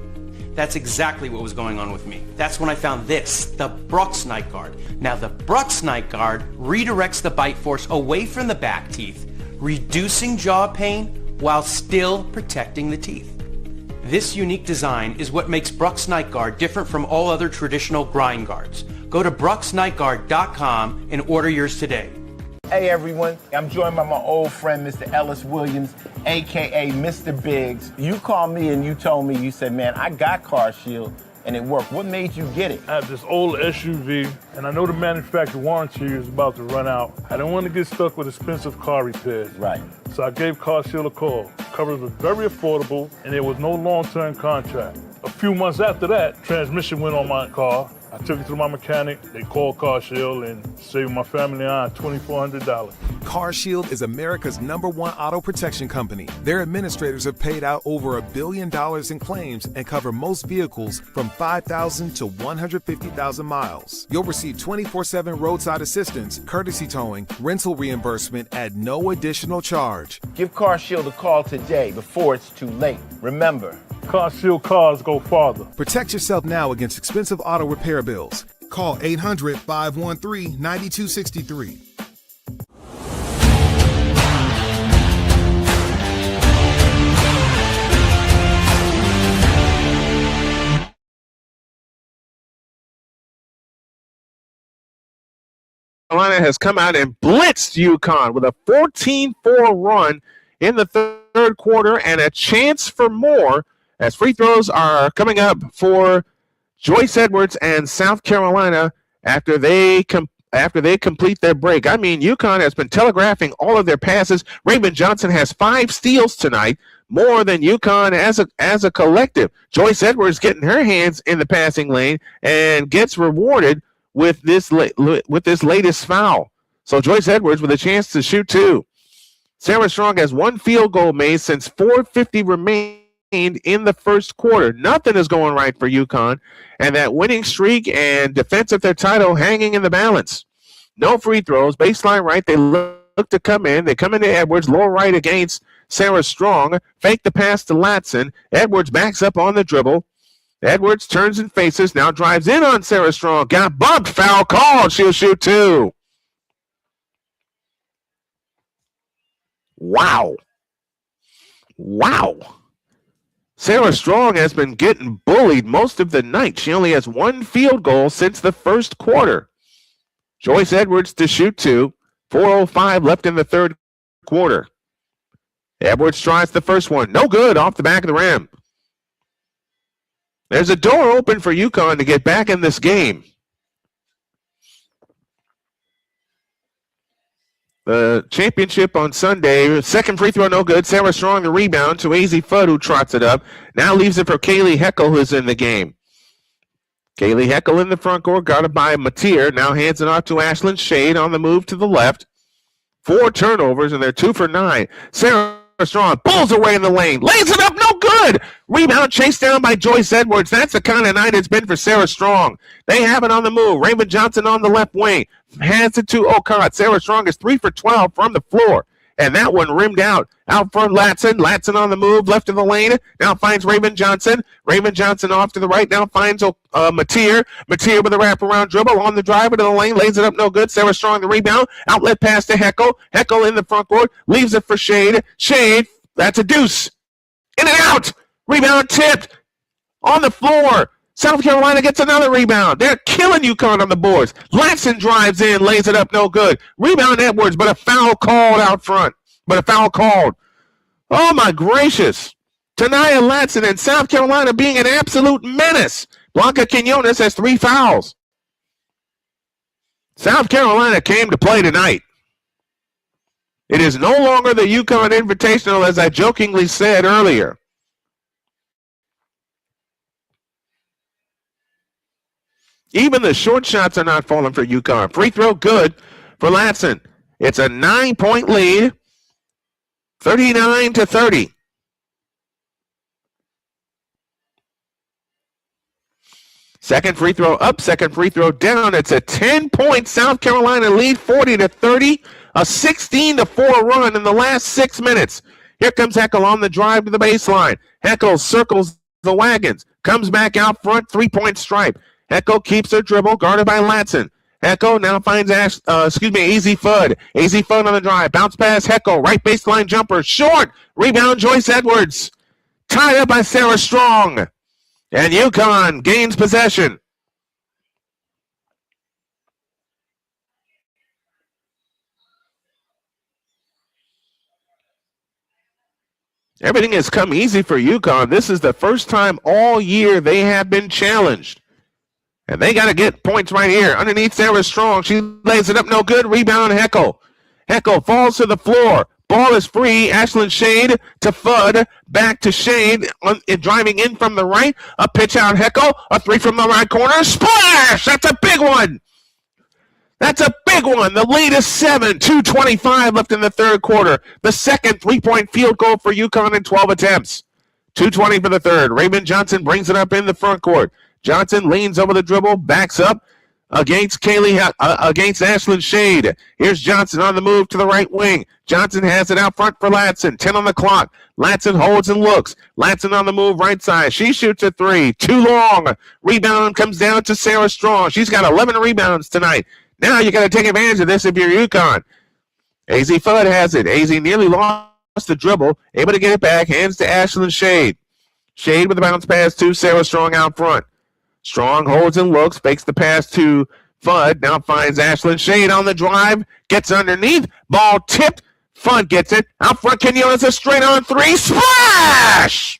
That's exactly what was going on with me. That's when I found this, the Brooks Night Guard. Now the Brooks Night Guard redirects the bite force away from the back teeth, reducing jaw pain while still protecting the teeth. This unique design is what makes Brooks Night Guard different from all other traditional grind guards. Go to brooksnightguard.com and order yours today. Hey everyone, I'm joined by my old friend, Mr. Ellis Williams, aka Mr. Biggs. You called me and you told me, you said, man, I got CarShield and it worked. What made you get it? I have this old SUV, and I know the manufacturer warranty is about to run out. I didn't want to get stuck with expensive car repairs. Right. So I gave CarShield a call. Coverage was very affordable, and there was no long-term contract. A few months after that, transmission went on my car. I took it to my mechanic. They called CarShield and saved my family on $2,400. CarShield is America's #1 auto protection company. Their administrators have paid out over $1 billion in claims and cover most vehicles from 5,000 to 150,000 miles. You'll receive 24/7 roadside assistance, courtesy towing, rental reimbursement at no additional charge. Give CarShield a call today before it's too late. Remember, CarShield cars go farther. Protect yourself now against expensive auto repair bills. Call 800-513-9263. Carolina has come out and blitzed UConn with a 14-4 run in the third quarter and a chance for more as free throws are coming up for Joyce Edwards and South Carolina after they complete their break. I mean, UConn has been telegraphing all of their passes. Raymond Johnson has 5 steals tonight, more than UConn as a collective. Joyce Edwards getting her hands in the passing lane and gets rewarded with this latest foul. So Joyce Edwards with a chance to shoot 2. Sarah Strong has 1 field goal made since 4:50 remained in the first quarter. Nothing is going right for UConn, and that winning streak and defense of their title hanging in the balance. No free throws, baseline right. They look to come in. They come into Edwards, lower right against Sarah Strong. Fake the pass to Latson. Edwards backs up on the dribble. Edwards turns and faces, now drives in on Sarah Strong. Got bumped, foul called. She'll shoot 2. Wow. Sarah Strong has been getting bullied most of the night. She only has 1 field goal since the first quarter. Joyce Edwards to shoot 2. 4:05 left in the third quarter. Edwards tries the first one. No good, off the back of the rim. There's a door open for UConn to get back in this game. The championship on Sunday, second free throw, no good. Sarah Strong the rebound to AZ Fudd, who trots it up. Now leaves it for Kaylee Heckel, who's in the game. Kaylee Heckel in the front court, guarded by Mateer. Now hands it off to Ashlyn Shade on the move to the left. 4 turnovers, and they're 2 for 9. Sarah Strong pulls away in the lane, lays it up, no good. Rebound chased down by Joyce Edwards. That's the kind of night it's been for Sarah Strong. They have it on the move. Raymond Johnson on the left wing. Hands it to Okot. Sarah Strong is 3 for 12 from the floor. And that one rimmed out front, Latson. Latson on the move, left of the lane. Now finds Raymond Johnson. Raymond Johnson off to the right. Now finds Mateer. Mateer with a wraparound dribble on the drive into the lane. Lays it up, no good. Sarah Strong the rebound. Outlet pass to Heckel. Heckel in the front court. Leaves it for Shade. Shade, that's a deuce. In and out. Rebound tipped. On the floor. South Carolina gets another rebound. They're killing UConn on the boards. Latson drives in, lays it up, no good. Rebound Edwards, but a foul called out front. Oh, my gracious. Tanaya Latson and South Carolina being an absolute menace. Blanca Quinones has 3 fouls. South Carolina came to play tonight. It is no longer the UConn Invitational, as I jokingly said earlier. Even the short shots are not falling for UConn. Free throw good for Latson. It's a 9-point lead, 39-30. Second free throw up, second free throw down. It's a 10-point South Carolina lead, 40-30, a 16-4 run in the last 6 minutes. Here comes Heckel on the drive to the baseline. Heckel circles the wagons, comes back out front, three-point stripe. Heckel keeps her dribble, guarded by Latson. Heckel now finds AZ Fudd. AZ Fudd on the drive, bounce pass Heckel, right baseline jumper, short. Rebound Joyce Edwards. Tied up by Sarah Strong. And UConn gains possession. Everything has come easy for UConn. This is the first time all year they have been challenged. And they got to get points right here. Underneath Sarah Strong. She lays it up, no good. Rebound Heckel. Heckel falls to the floor. Ball is free. Ashlyn Shade to Fudd. Back to Shade. Driving in from the right. A pitch out Heckel. A three from the right corner. Splash! That's a big one. That's a big one. The lead is 7. 2:25 left in the third quarter. The second three-point field goal for UConn in 12 attempts. 2:20 for the third. Raymond Johnson brings it up in the front court. Johnson leans over the dribble, backs up against Ashlyn Shade. Here's Johnson on the move to the right wing. Johnson has it out front for Latson. 10 on the clock. Latson holds and looks. Latson on the move right side. She shoots a three. Too long. Rebound comes down to Sarah Strong. She's got 11 rebounds tonight. Now you got to take advantage of this if you're UConn. AZ Fudd has it. AZ nearly lost the dribble. Able to get it back. Hands to Ashlyn Shade. Shade with the bounce pass to Sarah Strong out front. Strong holds and looks, fakes the pass to Fudd, now finds Ashlyn Shade on the drive, gets underneath, ball tipped, Fudd gets it, out front Quinones, a straight on three, splash!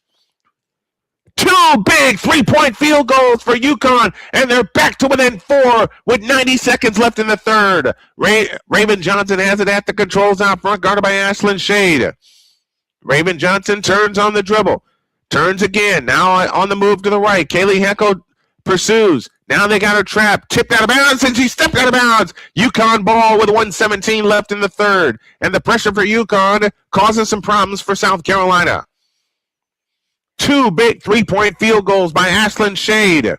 Two big three-point field goals for UConn, and they're back to within 4 with 90 seconds left in the third. Raymond Johnson has it at the controls out front, guarded by Ashlyn Shade. Raymond Johnson turns on the dribble, turns again, now on the move to the right, Kaylee Heckel pursues. Now they got her trapped. Tipped out of bounds, and she stepped out of bounds. UConn ball with 1:17 left in the third. And the pressure for UConn causes some problems for South Carolina. Two big three-point field goals by Ashlyn Shade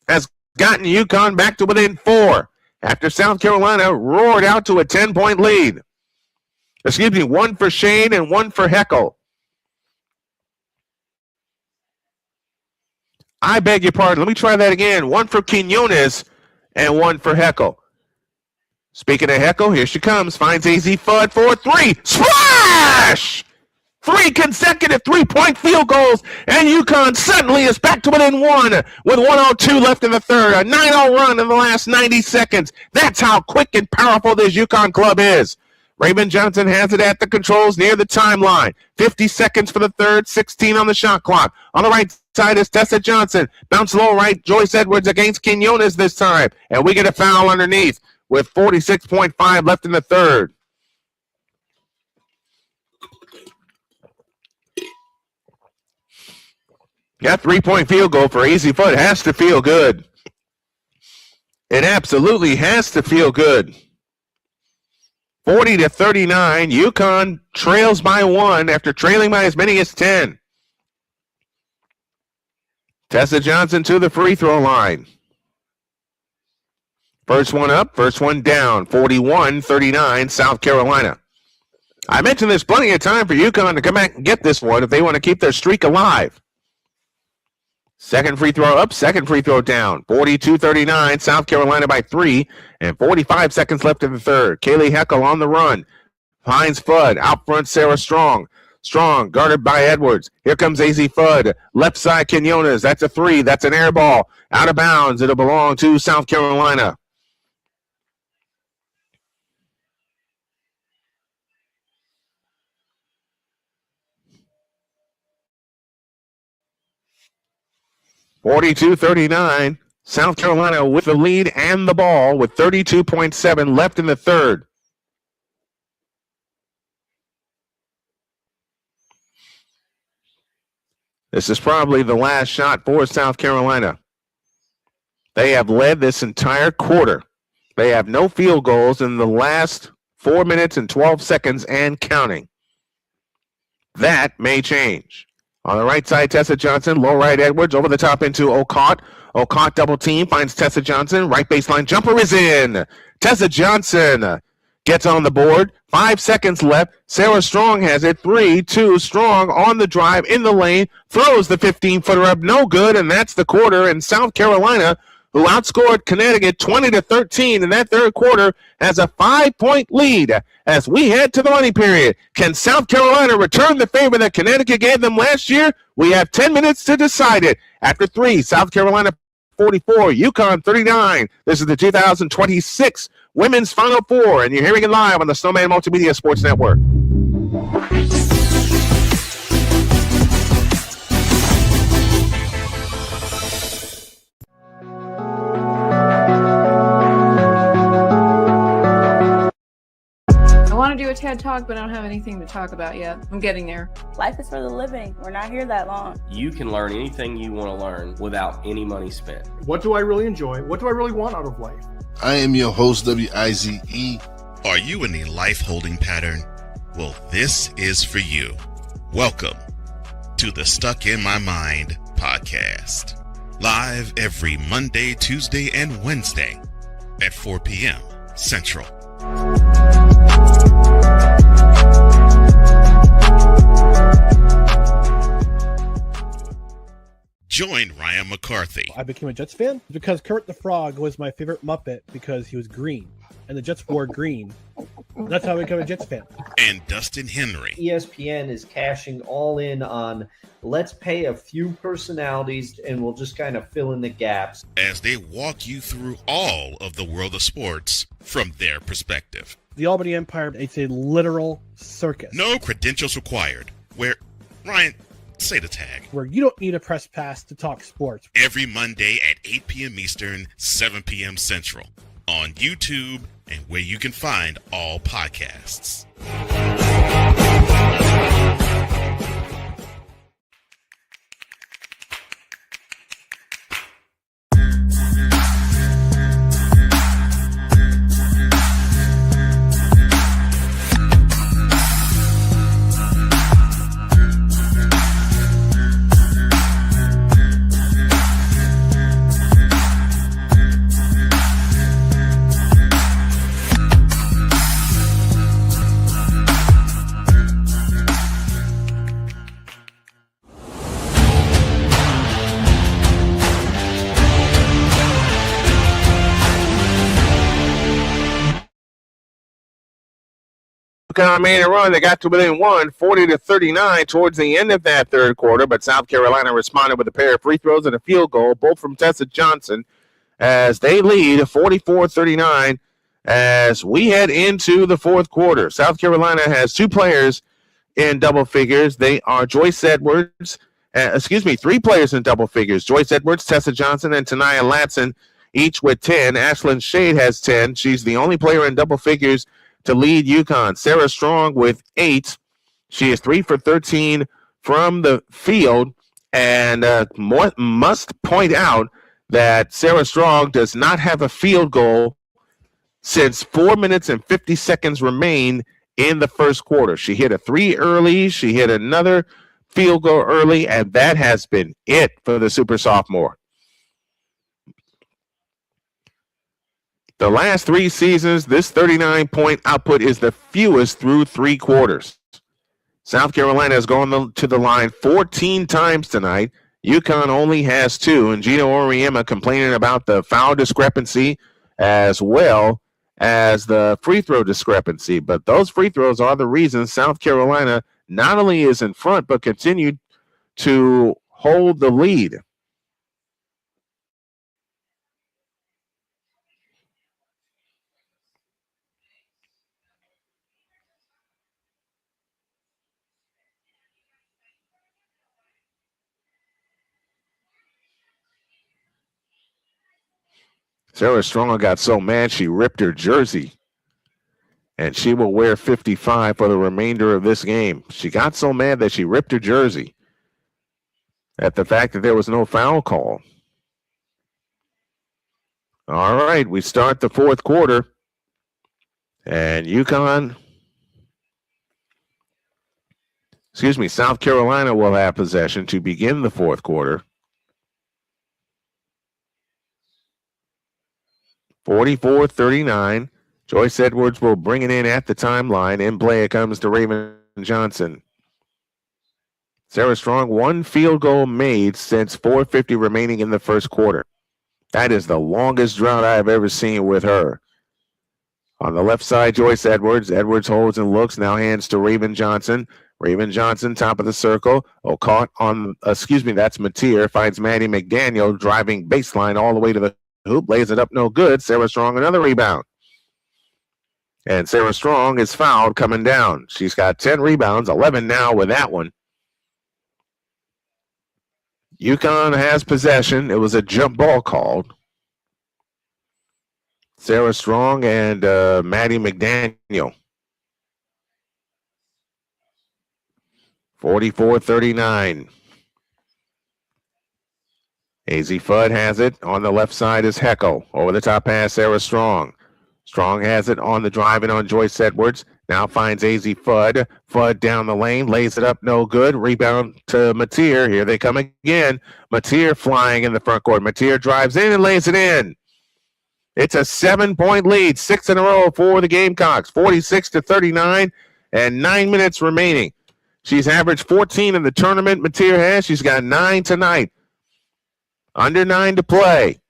has gotten UConn back to within 4 after South Carolina roared out to a 10-point lead. One for Shade and one for Heckel. I beg your pardon. Let me try that again. One for Quinones and one for Heckel. Speaking of Heckel, here she comes. Finds AZ Fudd for a three. Splash! 3 consecutive three-point field goals, and UConn suddenly is back to within 1 with 1:02 left in the third. A 9-0 run in the last 90 seconds. That's how quick and powerful this UConn club is. Raymond Johnson has it at the controls near the timeline. 50 seconds for the third, 16 on the shot clock. On the right side is Tessa Johnson. Bounce low right, Joyce Edwards against Quinones this time. And we get a foul underneath with 46.5 left in the third. That three-point field goal for AZ Fudd has to feel good. It absolutely has to feel good. 40-39, UConn trails by 1 after trailing by as many as 10. Tessa Johnson to the free throw line. First one up, first one down. 41-39, South Carolina. I mentioned there's plenty of time for UConn to come back and get this one if they want to keep their streak alive. Second free throw up, second free throw down. 42-39, South Carolina by 3, and 45 seconds left in the third. Kaylee Heckel on the run. Finds Fudd. Out front, Sarah Strong. Strong, guarded by Edwards. Here comes AZ Fudd. Left side, Quinones. That's a 3. That's an air ball. Out of bounds. It'll belong to South Carolina. (42-39), South Carolina with the lead and the ball with 32.7 left in the third. This is probably the last shot for South Carolina. They have led this entire quarter. They have no field goals in the last 4 minutes and 12 seconds and counting. That may change. On the right side, Tessa Johnson, low right Edwards, over the top into Okot. O'Connor double team finds Tessa Johnson. Right baseline jumper is in. Tessa Johnson gets on the board. 5 seconds left. Sarah Strong has it. 3-2. Strong on the drive in the lane. Throws the 15-footer up. No good, and that's the quarter. And South Carolina, who outscored Connecticut 20-13 in that third quarter, has a 5-point lead as we head to the money period. Can South Carolina return the favor that Connecticut gave them last year? We have 10 minutes to decide it. After 3, South Carolina 44, UConn 39. This is the 2026 Women's Final Four, and you're hearing it live on the Snowman Multimedia Sports Network. I want to do a TED Talk, but I don't have anything to talk about yet. I'm getting there. Life is for the living. We're not here that long. You can learn anything you want to learn without any money spent. What do I really enjoy? What do I really want out of life? I am your host, WIZE. Are you in a life holding pattern? Well, this is for you. Welcome to the Stuck in My Mind podcast. Live every Monday, Tuesday, and Wednesday at 4 p.m. Central. Join Ryan McCarthy. I became a Jets fan because Kurt the Frog was my favorite Muppet because he was green, and the Jets wore green. That's how I became a Jets fan. And Dustin Henry. ESPN is cashing all in on let's pay a few personalities and we'll just kind of fill in the gaps. As they walk you through all of the world of sports from their perspective. The Albany Empire, it's a literal circus. No credentials required. Where, Ryan, say the tag. Where you don't need a press pass to talk sports. Every Monday at 8 p.m. Eastern, 7 p.m. Central. On YouTube and where you can find all podcasts. UConn made a run. They got to within 40-39 towards the end of that third quarter, but South Carolina responded with a pair of free throws and a field goal, both from Tessa Johnson, as they lead 44-39 as we head into the fourth quarter. South Carolina has 2 players in double figures. They are Joyce Edwards, 3 players in double figures. Joyce Edwards, Tessa Johnson, and Tanaya Latson, each with 10. Ashlyn Shade has 10. She's the only player in double figures to lead UConn. Sarah Strong with 8. She is 3 for 13 from the field. And must point out that Sarah Strong does not have a field goal since 4 minutes and 50 seconds remain in the first quarter. She hit a 3 early. She hit another field goal early, and that has been it for the super sophomore. The last 3 seasons, this 39-point output is the fewest through 3 quarters. South Carolina has gone to the line 14 times tonight. UConn only has 2, and Gino Auriemma complaining about the foul discrepancy as well as the free throw discrepancy. But those free throws are the reason South Carolina not only is in front, but continued to hold the lead. Sarah Strong got so mad she ripped her jersey, and she will wear 55 for the remainder of this game. She got so mad that she ripped her jersey at the fact that there was no foul call. All right, we start the fourth quarter, and South Carolina will have possession to begin the fourth quarter. 44-39. Joyce Edwards will bring it in at the timeline. In play it comes to Raven Johnson. Sarah Strong, one field goal made since 4:50 remaining in the first quarter. That is the longest drought I've ever seen with her. On the left side, Joyce Edwards. Edwards holds and looks, now hands to Raven Johnson. Raven Johnson, top of the circle. Caught on, that's Mateer. Finds Maddie McDaniel driving baseline all the way to the hoop. Lays it up, no good. Sarah Strong, another rebound. And Sarah Strong is fouled coming down. She's got 10 rebounds, 11 now with that one. UConn has possession. It was a jump ball called. Sarah Strong and Maddie McDaniel. 44-39. AZ Fudd has it. On the left side is Heckel. Over the top pass, Sarah Strong. Strong has it on the drive and on Joyce Edwards. Now finds AZ Fudd. Fudd down the lane. Lays it up. No good. Rebound to Mateer. Here they come again. Mateer flying in the front court. Mateer drives in and lays it in. It's a 7-point lead. 6 in a row for the Gamecocks. 46-39 and 9 minutes remaining. She's averaged 14 in the tournament. Mateer has. She's got 9 tonight. Under 9 to play.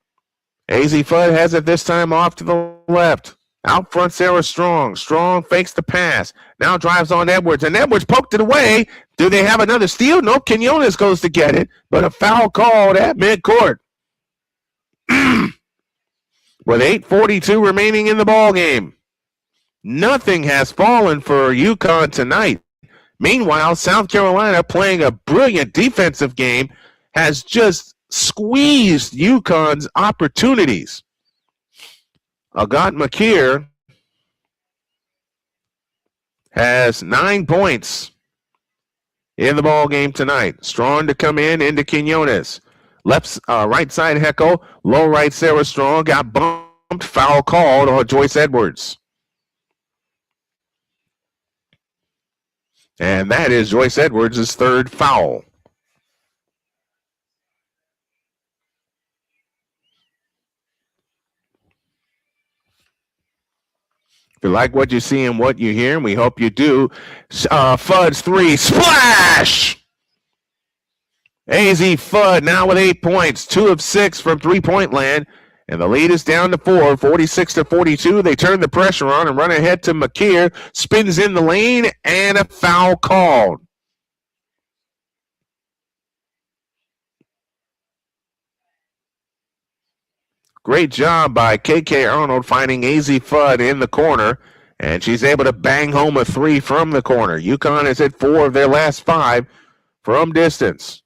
AZ Fudd has it this time off to the left. Out front, Sarah Strong. Strong fakes the pass. Now drives on Edwards, and Edwards poked it away. Do they have another steal? No, Quinones goes to get it, but a foul called at midcourt. With 8:42 remaining in the ball game. Nothing has fallen for UConn tonight. Meanwhile, South Carolina, playing a brilliant defensive game, has just squeezed UConn's opportunities. Agat Makir has 9 points in the ball game tonight. Strong to come in into Quinones. Right side Heckel, low right Sarah Strong, got bumped, foul called on Joyce Edwards. And that is Joyce Edwards' third foul. If you like what you see and what you hear, and we hope you do, Fudd's three, splash! AZ Fudd now with 8 points, 2 of 6 from three-point land, and the lead is down to 4, 46-42. They turn the pressure on and run ahead to Makir, spins in the lane, and a foul called. Great job by KK Arnold finding AZ Fudd in the corner, and she's able to bang home a 3 from the corner. UConn has hit 4 of their last 5 from distance.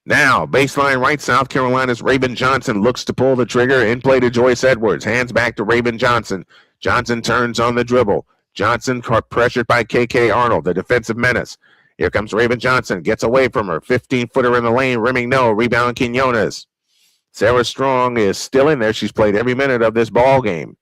Now, baseline right, South Carolina's Raven Johnson looks to pull the trigger. In play to Joyce Edwards. Hands back to Raven Johnson. Johnson turns on the dribble. Johnson pressured by KK Arnold, the defensive menace. Here comes Raven Johnson. Gets away from her. 15-footer in the lane. Rimming no. Rebound Quinones. Sarah Strong is still in there. She's played every minute of this ball game.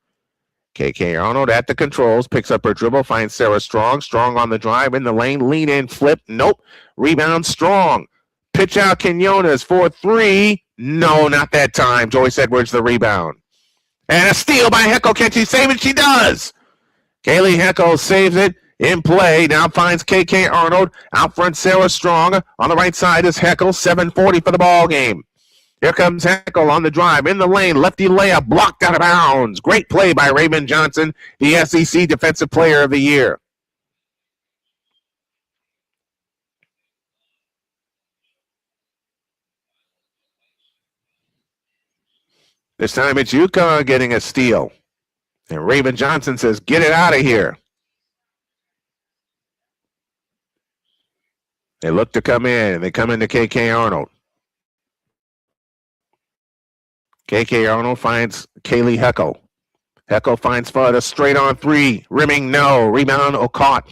KK Arnold at the controls. Picks up her dribble. Finds Sarah Strong. Strong on the drive. In the lane. Lean in. Flip. Nope. Rebound Strong. Pitch out Quinones for 3. No, not that time. Joyce Edwards the rebound. And a steal by Heckel. Can she save it? She does. Kaylee Heckel saves it. In play. Now finds KK Arnold. Out front Sarah Strong. On the right side is Heckel. 7:40 for the ball game. Here comes Heckel on the drive. In the lane. Lefty layup. Blocked out of bounds. Great play by Raven Johnson, the SEC Defensive Player of the Year. This time it's UConn getting a steal. And Raven Johnson says, get it out of here. They look to come in, and they come into KK Arnold. KK Arnold finds Kaylee Heckel. Heckel finds Fudd, a straight-on 3. Rimming, no. Rebound, Okot.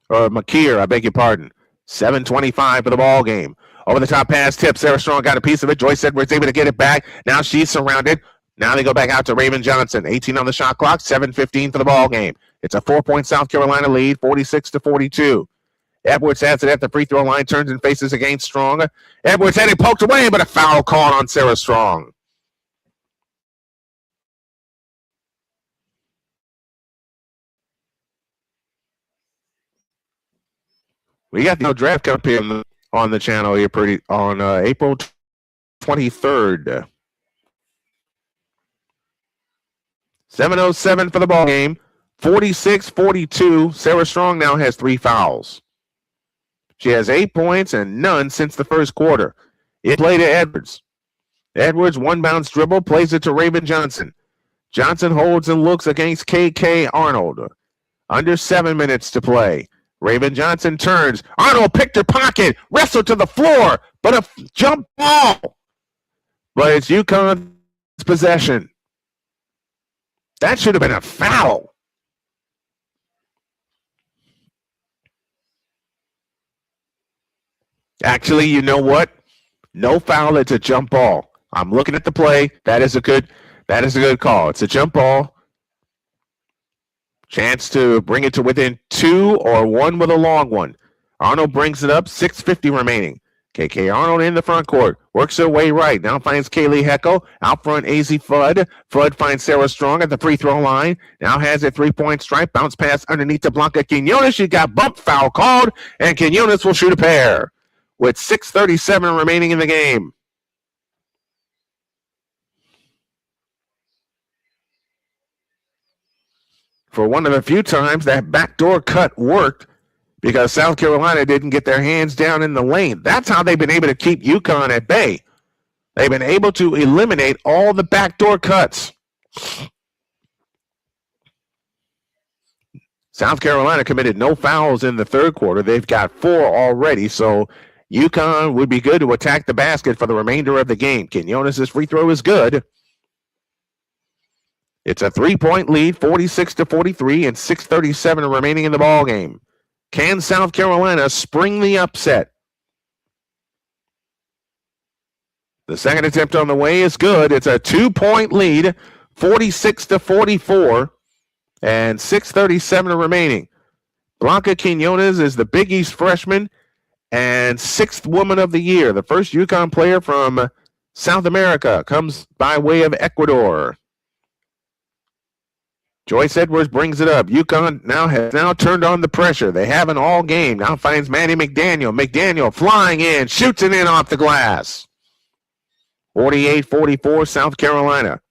Or Makir, I beg your pardon. 7:25 for the ball game. Over the top pass tip. Sarah Strong got a piece of it. Joyce Edwards able to get it back. Now she's surrounded. Now they go back out to Raven Johnson. 18 on the shot clock. 7:15 for the ball game. It's a 4-point South Carolina lead, 46-42. Edwards has it at the free throw line. Turns and faces against Strong. Edwards had it poked away, but a foul called on Sarah Strong. We got the draft cup here on the channel here on April 23rd. 7:07 for the ball game. 46-42. Sarah Strong now has 3 fouls. She has 8 points and none since the first quarter. It played to Edwards. Edwards, one bounce dribble, plays it to Raven Johnson. Johnson holds and looks against KK Arnold. Under 7 minutes to play. Raven Johnson turns. Arnold picked her pocket, wrestled to the floor, but a jump ball. But it's UConn's possession. That should have been a foul. Actually, you know what? No foul, it's a jump ball. I'm looking at the play. That is a good call. It's a jump ball. Chance to bring it to within 2 or 1 with a long one. Arnold brings it up, 6:50 remaining. KK Arnold in the front court. Works her way right. Now finds Kaylee Heckel. Out front, AZ Fudd. Fudd finds Sarah Strong at the free throw line. Now has a 3-point stripe. Bounce pass underneath to Blanca Quinones. She got bumped, foul called, and Quinones will shoot a pair with 6:37 remaining in the game. For one of the few times that backdoor cut worked, because South Carolina didn't get their hands down in the lane. That's how they've been able to keep UConn at bay. They've been able to eliminate all the backdoor cuts. South Carolina committed no fouls in the third quarter. They've got 4 already, so UConn would be good to attack the basket for the remainder of the game. Quinones' free throw is good. It's a 3-point lead, 46-43, and 6:37 remaining in the ball game. Can South Carolina spring the upset? The second attempt on the way is good. It's a 2-point lead, 46-44, and 6:37 remaining. Blanca Quinones is the Big East freshman and 6th woman of the year. The first UConn player from South America comes by way of Ecuador. Joyce Edwards brings it up. UConn has turned on the pressure. They haven't all game. Now finds Manny McDaniel. McDaniel flying in, shoots it in off the glass. 48-44, South Carolina.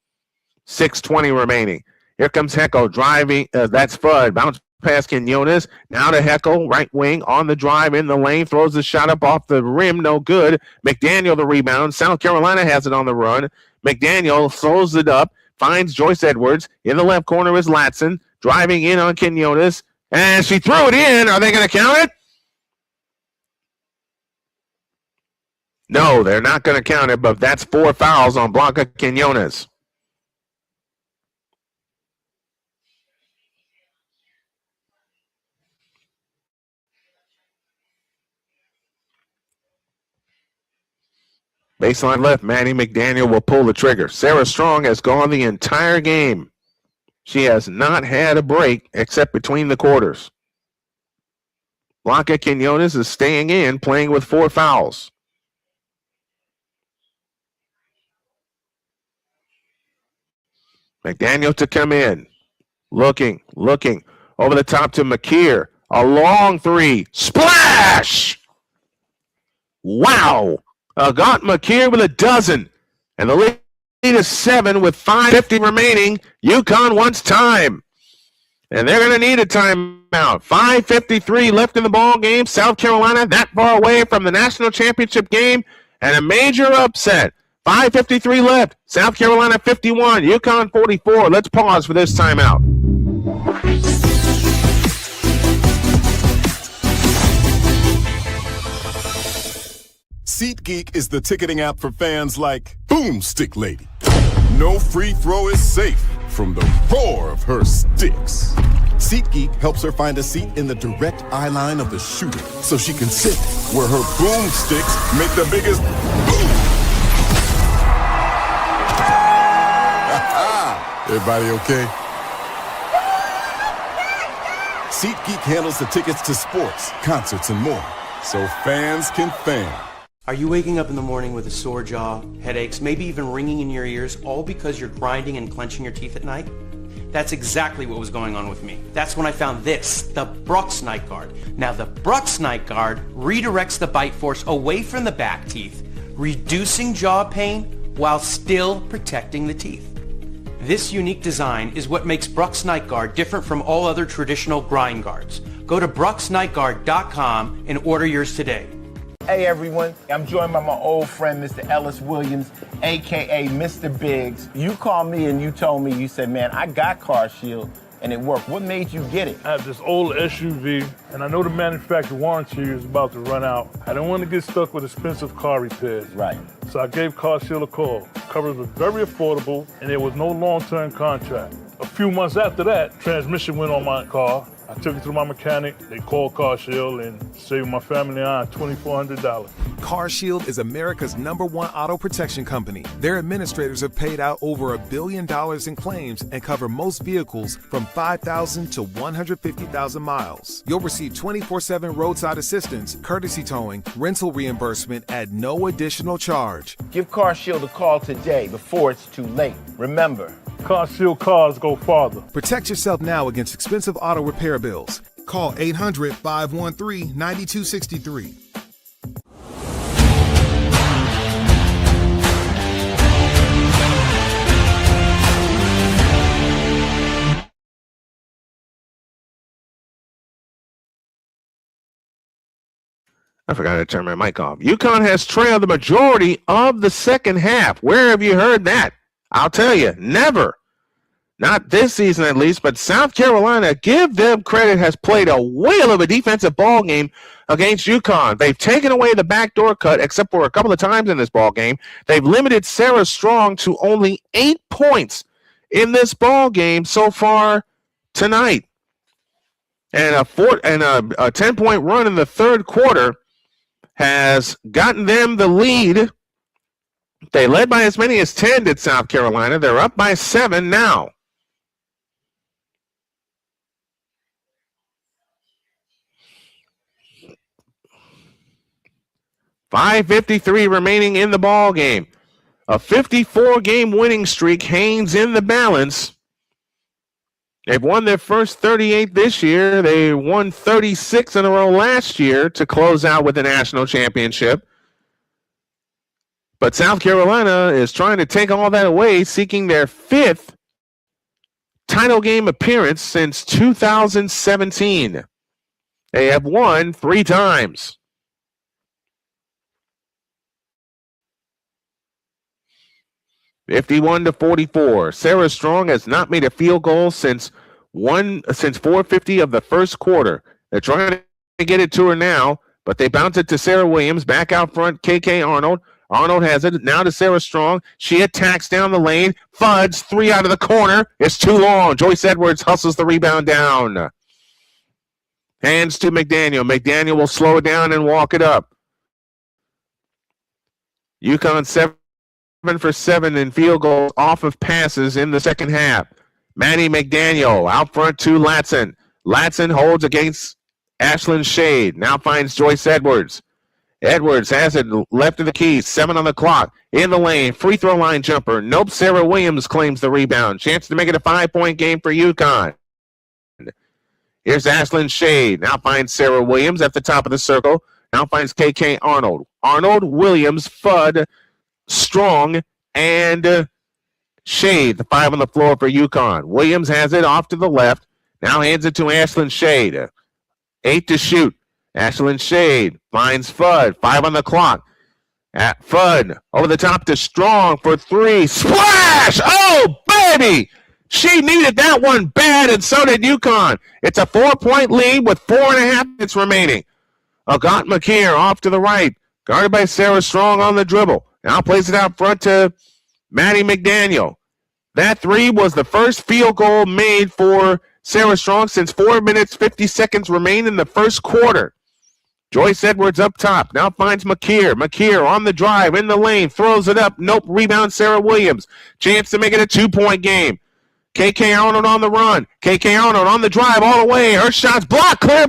6:20 remaining. Here comes Heckel driving. That's Fudd. Bounce pass Quinones. Now to Heckel, right wing on the drive in the lane. Throws the shot up off the rim. No good. McDaniel the rebound. South Carolina has it on the run. McDaniel throws it up. Finds Joyce Edwards. In the left corner is Latson. Driving in on Quinones. And she threw it in. Are they going to count it? No, they're not going to count it, but that's 4 fouls on Blanca Quinones. Baseline left, Manny McDaniel will pull the trigger. Sarah Strong has gone the entire game. She has not had a break except between the quarters. Blanca Quinones is staying in, playing with 4 fouls. McDaniel to come in. Looking. Over the top to McKeer. A long 3. Splash! Wow! Got McKeer with a dozen. And the lead is 7 with 5:50 remaining. UConn wants time. And they're going to need a timeout. 5:53 left in the ball game. South Carolina that far away from the national championship game. And a major upset. 5:53 left. South Carolina 51. UConn 44. Let's pause for this timeout. SeatGeek is the ticketing app for fans like Boomstick Lady. No free throw is safe from the roar of her sticks. SeatGeek helps her find a seat in the direct eye line of the shooter so she can sit where her boomsticks make the biggest boom. Everybody okay? SeatGeek handles the tickets to sports, concerts, and more, so fans can fan. Are you waking up in the morning with a sore jaw, headaches, maybe even ringing in your ears, all because you're grinding and clenching your teeth at night? That's exactly what was going on with me. That's when I found this, the Brooks Night Guard. Now the Brooks Night Guard redirects the bite force away from the back teeth, reducing jaw pain while still protecting the teeth. This unique design is what makes Brooks Night Guard different from all other traditional grind guards. Go to brooksnightguard.com and order yours today. Hey everyone, I'm joined by my old friend, Mr. Ellis Williams, AKA Mr. Biggs. You called me and you told me, you said, man, I got Car Shield and it worked. What made you get it? I have this old SUV, and I know the manufacturer warranty is about to run out. I don't want to get stuck with expensive car repairs. Right. So I gave Car Shield a call. Coverage was very affordable, and there was no long-term contract. A few months after that, transmission went on my car. I took it to my mechanic. They called Car Shield and saved my family and I $2,400. Car Shield is America's #1 auto protection company. Their administrators have paid out over $1 billion in claims and cover most vehicles from 5,000 to 150,000 miles. You'll receive 24/7 roadside assistance, courtesy towing, rental reimbursement at no additional charge. Give Car Shield a call today before it's too late. Remember, Car Shield cars go farther. Protect yourself now against expensive auto repair bills. Call 800-513-9263. I forgot to turn my mic off. UConn has trailed the majority of the second half. Where have you heard that? I'll tell you, never. Not this season at least, but South Carolina, give them credit, has played a whale of a defensive ball game against UConn. They've taken away the backdoor cut, except for a couple of times in this ball game. They've limited Sarah Strong to only 8 points in this ball game so far tonight. And a 10-point run in the third quarter has gotten them the lead. They led by as many as 10 did South Carolina. They're up by 7 now. .553 remaining in the ball game. A 54-game winning streak hangs in the balance. They've won their first 38 this year. They won 36 in a row last year to close out with the national championship. But South Carolina is trying to take all that away, seeking their 5th title game appearance since 2017. They have won 3 times. (51-44). Sarah Strong has not made a field goal since 4:50 of the first quarter. They're trying to get it to her now, but they bounce it to Sarah Williams. Back out front, KK Arnold. Arnold has it now to Sarah Strong. She attacks down the lane. Fuds 3 out of the corner. It's too long. Joyce Edwards hustles the rebound down. Hands to McDaniel. McDaniel will slow it down and walk it up. UConn 7 for 7 in field goals off of passes in the second half. Maddie McDaniel out front to Latson. Latson holds against Ashlyn Shade. Now finds Joyce Edwards. Edwards has it left of the key. 7 on the clock. In the lane. Free throw line jumper. Nope. Sarah Williams claims the rebound. Chance to make it a 5-point game for UConn. Here's Ashlyn Shade. Now finds Sarah Williams at the top of the circle. Now finds KK Arnold. Arnold, Williams, Fudd, Strong, and Shade. The 5 on the floor for UConn. Williams has it off to the left. Now hands it to Ashlyn Shade. 8 to shoot. Ashlyn Shade finds Fudd. 5 on the clock. At Fudd over the top to Strong for 3. Splash! Oh, baby! She needed that one bad, and so did UConn. It's a 4-point lead with 4.5 minutes remaining. Agat McKeer off to the right. Guarded by Sarah Strong on the dribble. Now plays it out front to Maddie McDaniel. That 3 was the first field goal made for Sarah Strong since 4 minutes, 50 seconds remain in the first quarter. Joyce Edwards up top. Now finds McKeer. McKeer on the drive, in the lane, throws it up. Nope, rebound Sarah Williams. Chance to make it a 2-point game. KK Arnold on the run. KK Arnold on the drive all the way. Her shot's blocked, clear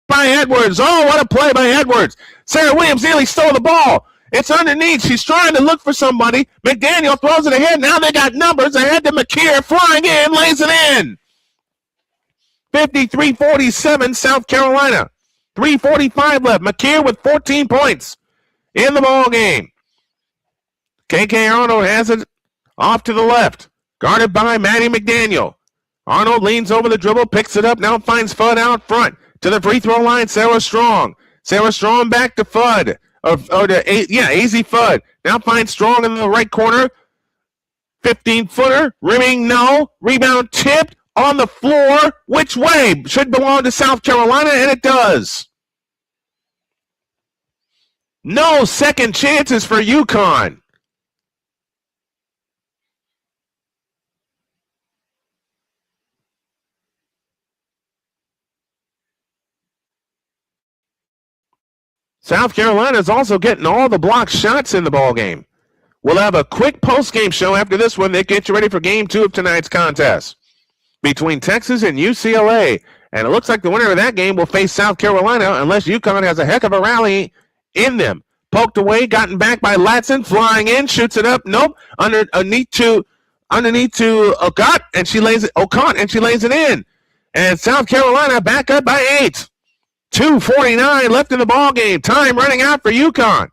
by Edwards. Oh, what a play by Edwards. Sarah Williams nearly stole the ball. It's underneath. She's trying to look for somebody. McDaniel throws it ahead. Now they got numbers ahead to McKeer. Flying in, lays it in. 53-47, South Carolina. 3:45 left. McKeer with 14 points in the ball game. KK Arnold has it off to the left. Guarded by Maddie McDaniel. Arnold leans over the dribble, picks it up, now finds Fudd out front. To the free throw line, Sarah Strong. Sarah Strong back to Fudd. AZ Fudd. Now finds Strong in the right corner. 15-footer, rimming no. Rebound tipped on the floor. Which way? Should belong to South Carolina, and it does. No second chances for UConn. South Carolina is also getting all the blocked shots in the ball game. We'll have a quick post-game show after this one that gets you ready for Game 2 of tonight's contest between Texas and UCLA. And it looks like the winner of that game will face South Carolina unless UConn has a heck of a rally in them. Poked away, gotten back by Latson, flying in, shoots it up. Nope. Underneath to Ocott, and she lays it in. And South Carolina back up by 8. 2:49 left in the ball game. Time running out for UConn.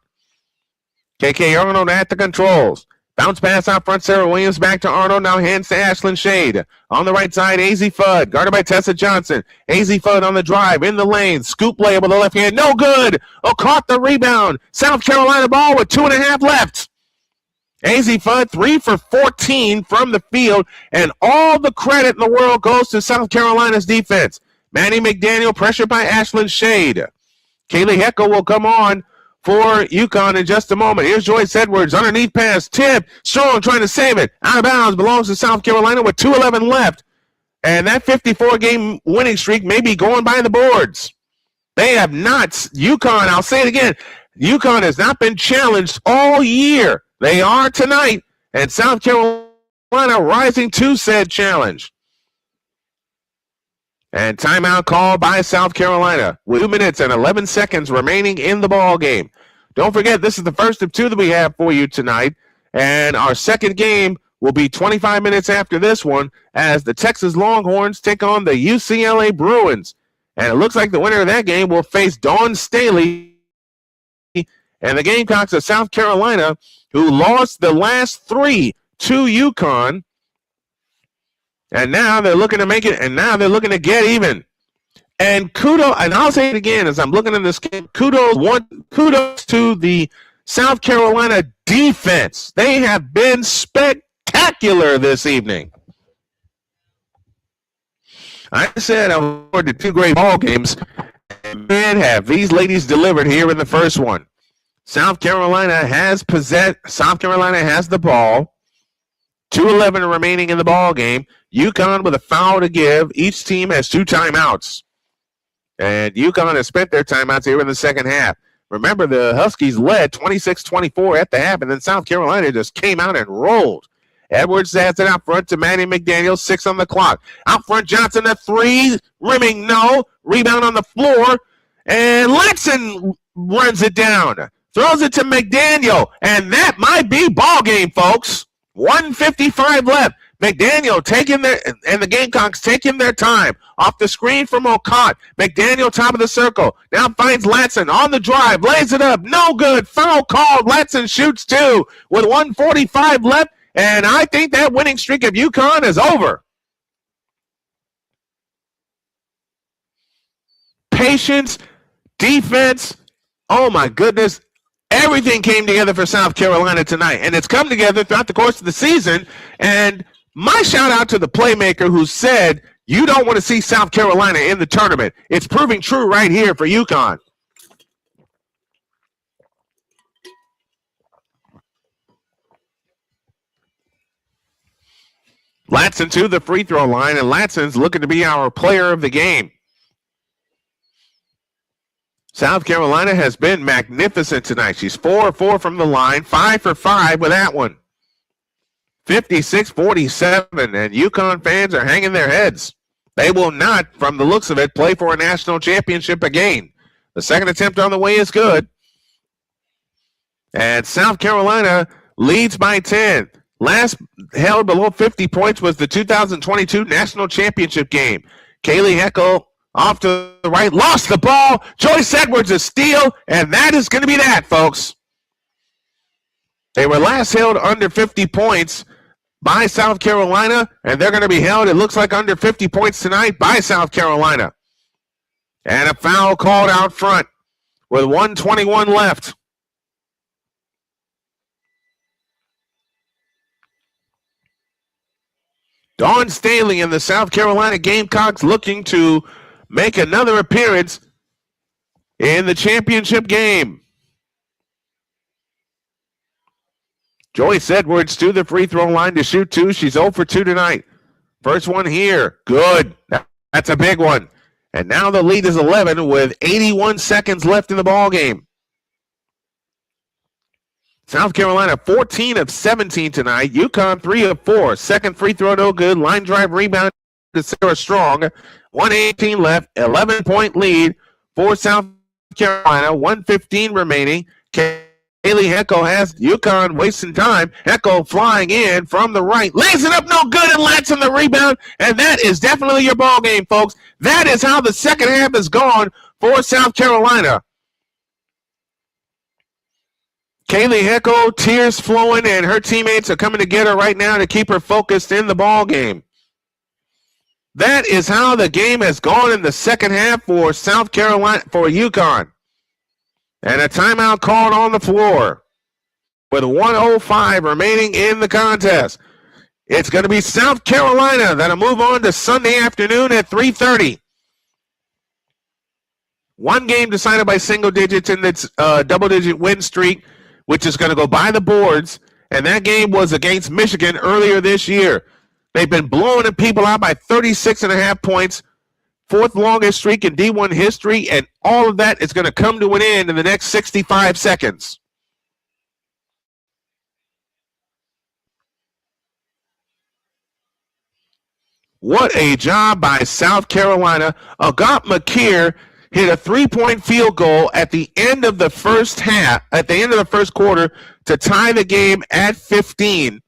KK Arnold at the controls. Bounce pass out front. Sarah Williams back to Arnold. Now hands to Ashlyn Shade. On the right side, AZ Fudd. Guarded by Tessa Johnson. AZ Fudd on the drive. In the lane. Scoop layup with the left hand. No good. Caught the rebound. South Carolina ball with 2.5 left. AZ Fudd 3 for 14 from the field. And all the credit in the world goes to South Carolina's defense. Manny McDaniel pressured by Ashlyn Shade. Kaylee Heckel will come on for UConn in just a moment. Here's Joyce Edwards. Underneath pass. Tip. Strong trying to save it. Out of bounds. Belongs to South Carolina with 2:11 left. And that 54-game winning streak may be going by the boards. They have not. UConn, I'll say it again. UConn has not been challenged all year. They are tonight. And South Carolina rising to said challenge. And timeout call by South Carolina with 2 minutes and 11 seconds remaining in the ball game. Don't forget, this is the first of 2 that we have for you tonight. And our second game will be 25 minutes after this one as the Texas Longhorns take on the UCLA Bruins. And it looks like the winner of that game will face Dawn Staley and the Gamecocks of South Carolina, who lost the last 3 to UConn. And now they're looking to make it, and now they're looking to get even. And kudos, and I'll say it again as I'm looking at this game, kudos to the South Carolina defense. They have been spectacular this evening. I said I was forward to 2 great ball games, and man, have these ladies delivered here in the first one. South Carolina has the ball. 2:11 remaining in the ball game. UConn with a foul to give. Each team has 2 timeouts. And UConn has spent their timeouts here in the second half. Remember, the Huskies led 26-24 at the half, and then South Carolina just came out and rolled. Edwards has it out front to Manny McDaniel, 6 on the clock. Out front, Johnson, a 3, rimming no. Rebound on the floor, and Letson runs it down. Throws it to McDaniel, and that might be ball game, folks. 1:55 left. McDaniel and the Gamecocks taking their time. Off the screen from Ocott. McDaniel, top of the circle. Now finds Latson on the drive. Lays it up. No good. Foul called. Latson shoots 2 with 1:45 left. And I think that winning streak of UConn is over. Patience, defense. Oh, my goodness. Everything came together for South Carolina tonight, and it's come together throughout the course of the season. And my shout out to the playmaker who said, you don't want to see South Carolina in the tournament. It's proving true right here for UConn. Latson to the free throw line, and Latson's looking to be our player of the game. South Carolina has been magnificent tonight. She's 4-4 from the line, 5 for 5 with that one. 56-47, and UConn fans are hanging their heads. They will not, from the looks of it, play for a national championship again. The second attempt on the way is good. And South Carolina leads by 10. Last held below 50 points was the 2022 National Championship game. Kaylee Heckel off to the right, lost the ball. Joyce Edwards a steal, and that is going to be that, folks. They were last held under 50 points by South Carolina, and they're going to be held, it looks like, under 50 points tonight by South Carolina. And a foul called out front with 1:21 left. Dawn Staley and the South Carolina Gamecocks looking to make another appearance in the championship game. Joyce Edwards to the free throw line to shoot 2. She's 0 for 2 tonight. First one here. Good. That's a big one. And now the lead is 11 with 81 seconds left in the ball game. South Carolina 14 of 17 tonight. UConn 3 of 4. Second free throw no good. Line drive rebound to Sarah Strong. 1:18 left. 11-point lead for South Carolina. 1:15 remaining. Kaylee Heckel has UConn wasting time. Heckel flying in from the right. Lays it up no good and lets in the rebound. And that is definitely your ball game, folks. That is how the second half has gone for South Carolina. Kaylee Heckel, tears flowing, and her teammates are coming to get her right now to keep her focused in the ball game. That is how the game has gone in the second half for South Carolina, for UConn. And a timeout called on the floor with 1:05 remaining in the contest. It's going to be South Carolina that'll move on to Sunday afternoon at 3:30. One game decided by single digits in its double-digit win streak, which is going to go by the boards, and that game was against Michigan earlier this year. They've been blowing people out by 36.5 points, fourth longest streak in D1 history, and all of that is going to come to an end in the next 65 seconds. What a job by South Carolina. Agat McKeer hit a three-point field goal at the end of the first half, at the end of the first quarter, to tie the game at 15.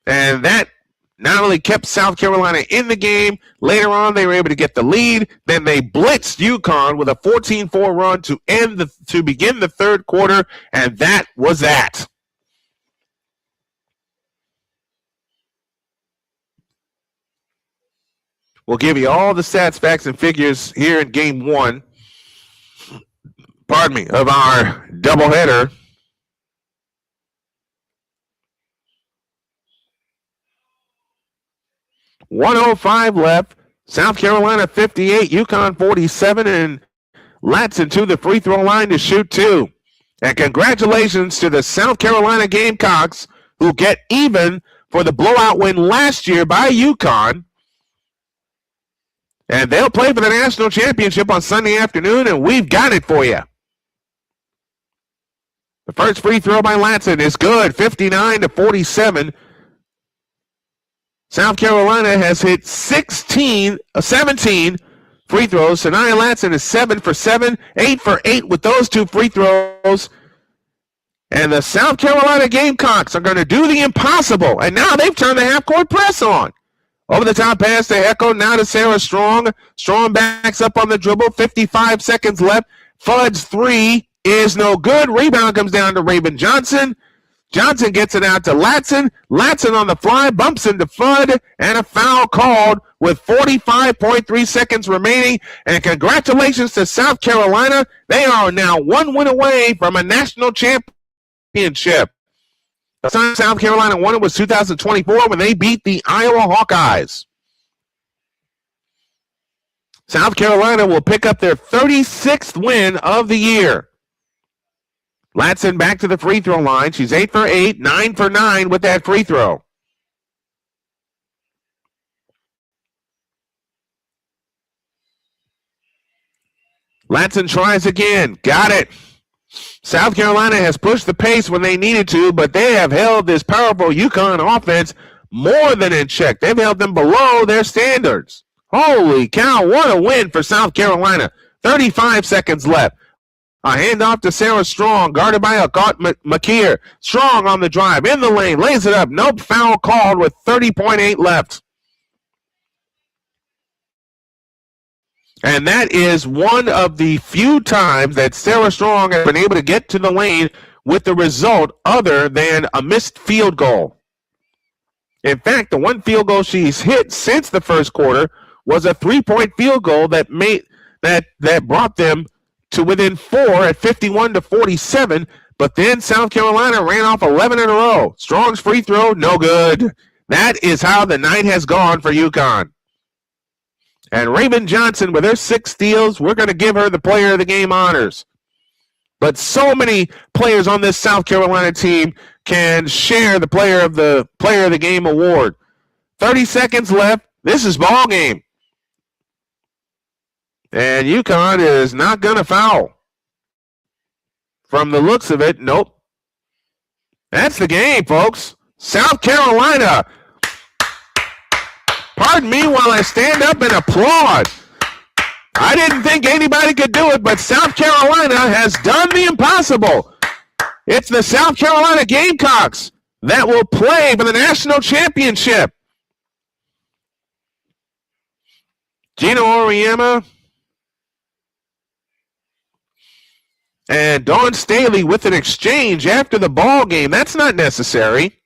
And that not only kept South Carolina in the game, later on they were able to get the lead. Then they blitzed UConn with a 14-4 run to begin the third quarter, and that was that. We'll give you all the stats, facts, and figures here in game one, of our doubleheader. .105 left. South Carolina 58, UConn 47, and Latson to the free throw line to shoot 2. And congratulations to the South Carolina Gamecocks, who get even for the blowout win last year by UConn. And they'll play for the national championship on Sunday afternoon, and we've got it for you. The first free throw by Latson is good, 59-47. South Carolina has hit 17 free throws. Sanaya Latson is 7 for 7, 8 for 8 with those 2 free throws. And the South Carolina Gamecocks are going to do the impossible. And now they've turned the half-court press on. Over the top pass to Echo, now to Sarah Strong. Strong backs up on the dribble, 55 seconds left. Fudd's 3 is no good. Rebound comes down to Raven Johnson. Johnson gets it out to Latson. Latson on the fly, bumps into Fudd, and a foul called with 45.3 seconds remaining. And congratulations to South Carolina. They are now 1 win away from a national championship. The time South Carolina won it was 2024 when they beat the Iowa Hawkeyes. South Carolina will pick up their 36th win of the year. Latson back to the free throw line. She's 8 for 8, 9 for 9 with that free throw. Latson tries again. Got it. South Carolina has pushed the pace when they needed to, but they have held this powerful UConn offense more than in check. They've held them below their standards. Holy cow, what a win for South Carolina. 35 seconds left. A handoff to Sarah Strong, guarded by McKeer. Strong on the drive, in the lane, lays it up. Nope, foul called with 30.8 left. And that is one of the few times that Sarah Strong has been able to get to the lane with the result other than a missed field goal. In fact, the one field goal she's hit since the first quarter was a 3-point field goal that brought them to within 4 at 51-47, but then South Carolina ran off 11 in a row. Strong's free throw, no good. That is how the night has gone for UConn. And Raven Johnson, with her 6 steals, we're going to give her the player of the game honors. But so many players on this South Carolina team can share the player of the game award. 30 seconds left. This is ball game. And UConn is not going to foul. From the looks of it, nope. That's the game, folks. South Carolina. Pardon me while I stand up and applaud. I didn't think anybody could do it, but South Carolina has done the impossible. It's the South Carolina Gamecocks that will play for the national championship. Gino Auriemma and Dawn Staley with an exchange after the ball game. That's not necessary.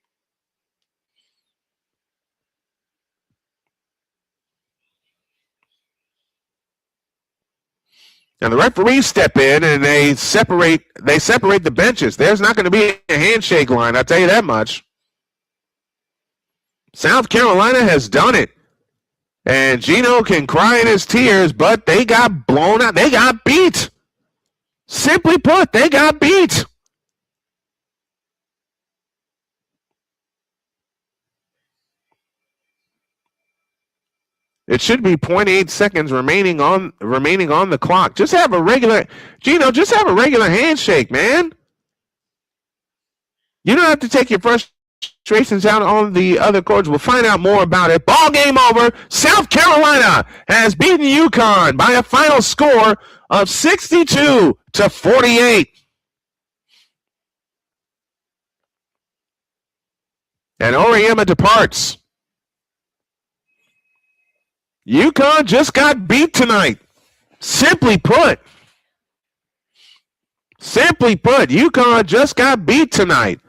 And the referees step in and they separate the benches. There's not going to be a handshake line, I'll tell you that much. South Carolina has done it. And Gino can cry in his tears, but they got blown out. They got beat. Simply put, they got beat. It should be 0.8 seconds remaining on the clock. Just have a regular handshake, man. You don't have to take your frustrations out on the other courts. We'll find out more about it. Ball game over. South Carolina has beaten UConn by a final score of 62-48. And Auriemma departs. UConn just got beat tonight. Simply put, UConn just got beat tonight.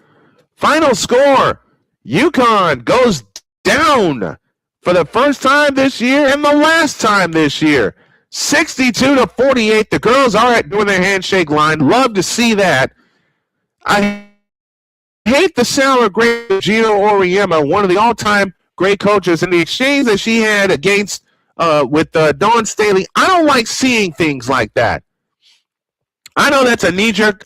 Final score, UConn goes down for the first time this year and the last time this year. 62-48. The girls are doing their handshake line. Love to see that. I hate the sour grapes of Gino Auriemma, one of the all-time great coaches, and the exchange that she had against with Dawn Staley. I don't like seeing things like that. I know that's a knee-jerk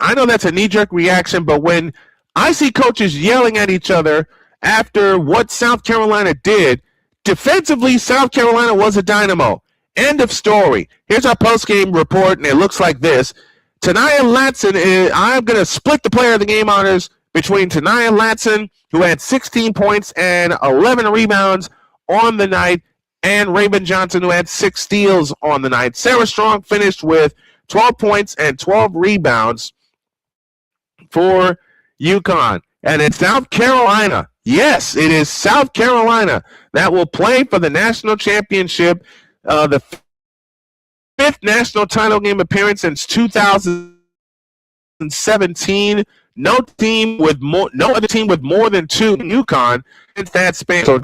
reaction, but when I see coaches yelling at each other after what South Carolina did, defensively, South Carolina was a dynamo. End of story. Here's our post-game report, and it looks like this. Tanaya Latson, I'm going to split the player of the game honors between Tanaya Latson, who had 16 points and 11 rebounds on the night, and Raven Johnson, who had 6 steals on the night. Sarah Strong finished with 12 points and 12 rebounds for UConn. And it's South Carolina. Yes, it is South Carolina that will play for the national championship, the 5th national title game appearance since 2017. No other team with more than 2 in UConn since that span. So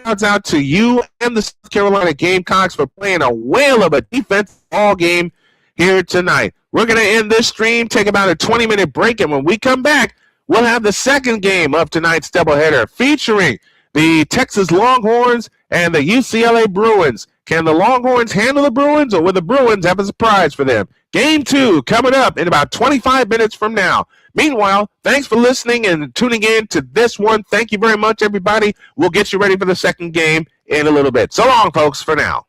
shouts out to you and the South Carolina Gamecocks for playing a whale of a defensive ball game here tonight. We're going to end this stream, take about a 20-minute break, and when we come back, we'll have the second game of tonight's doubleheader featuring the Texas Longhorns and the UCLA Bruins. Can the Longhorns handle the Bruins, or will the Bruins have a surprise for them? Game 2 coming up in about 25 minutes from now. Meanwhile, thanks for listening and tuning in to this one. Thank you very much, everybody. We'll get you ready for the second game in a little bit. So long, folks, for now.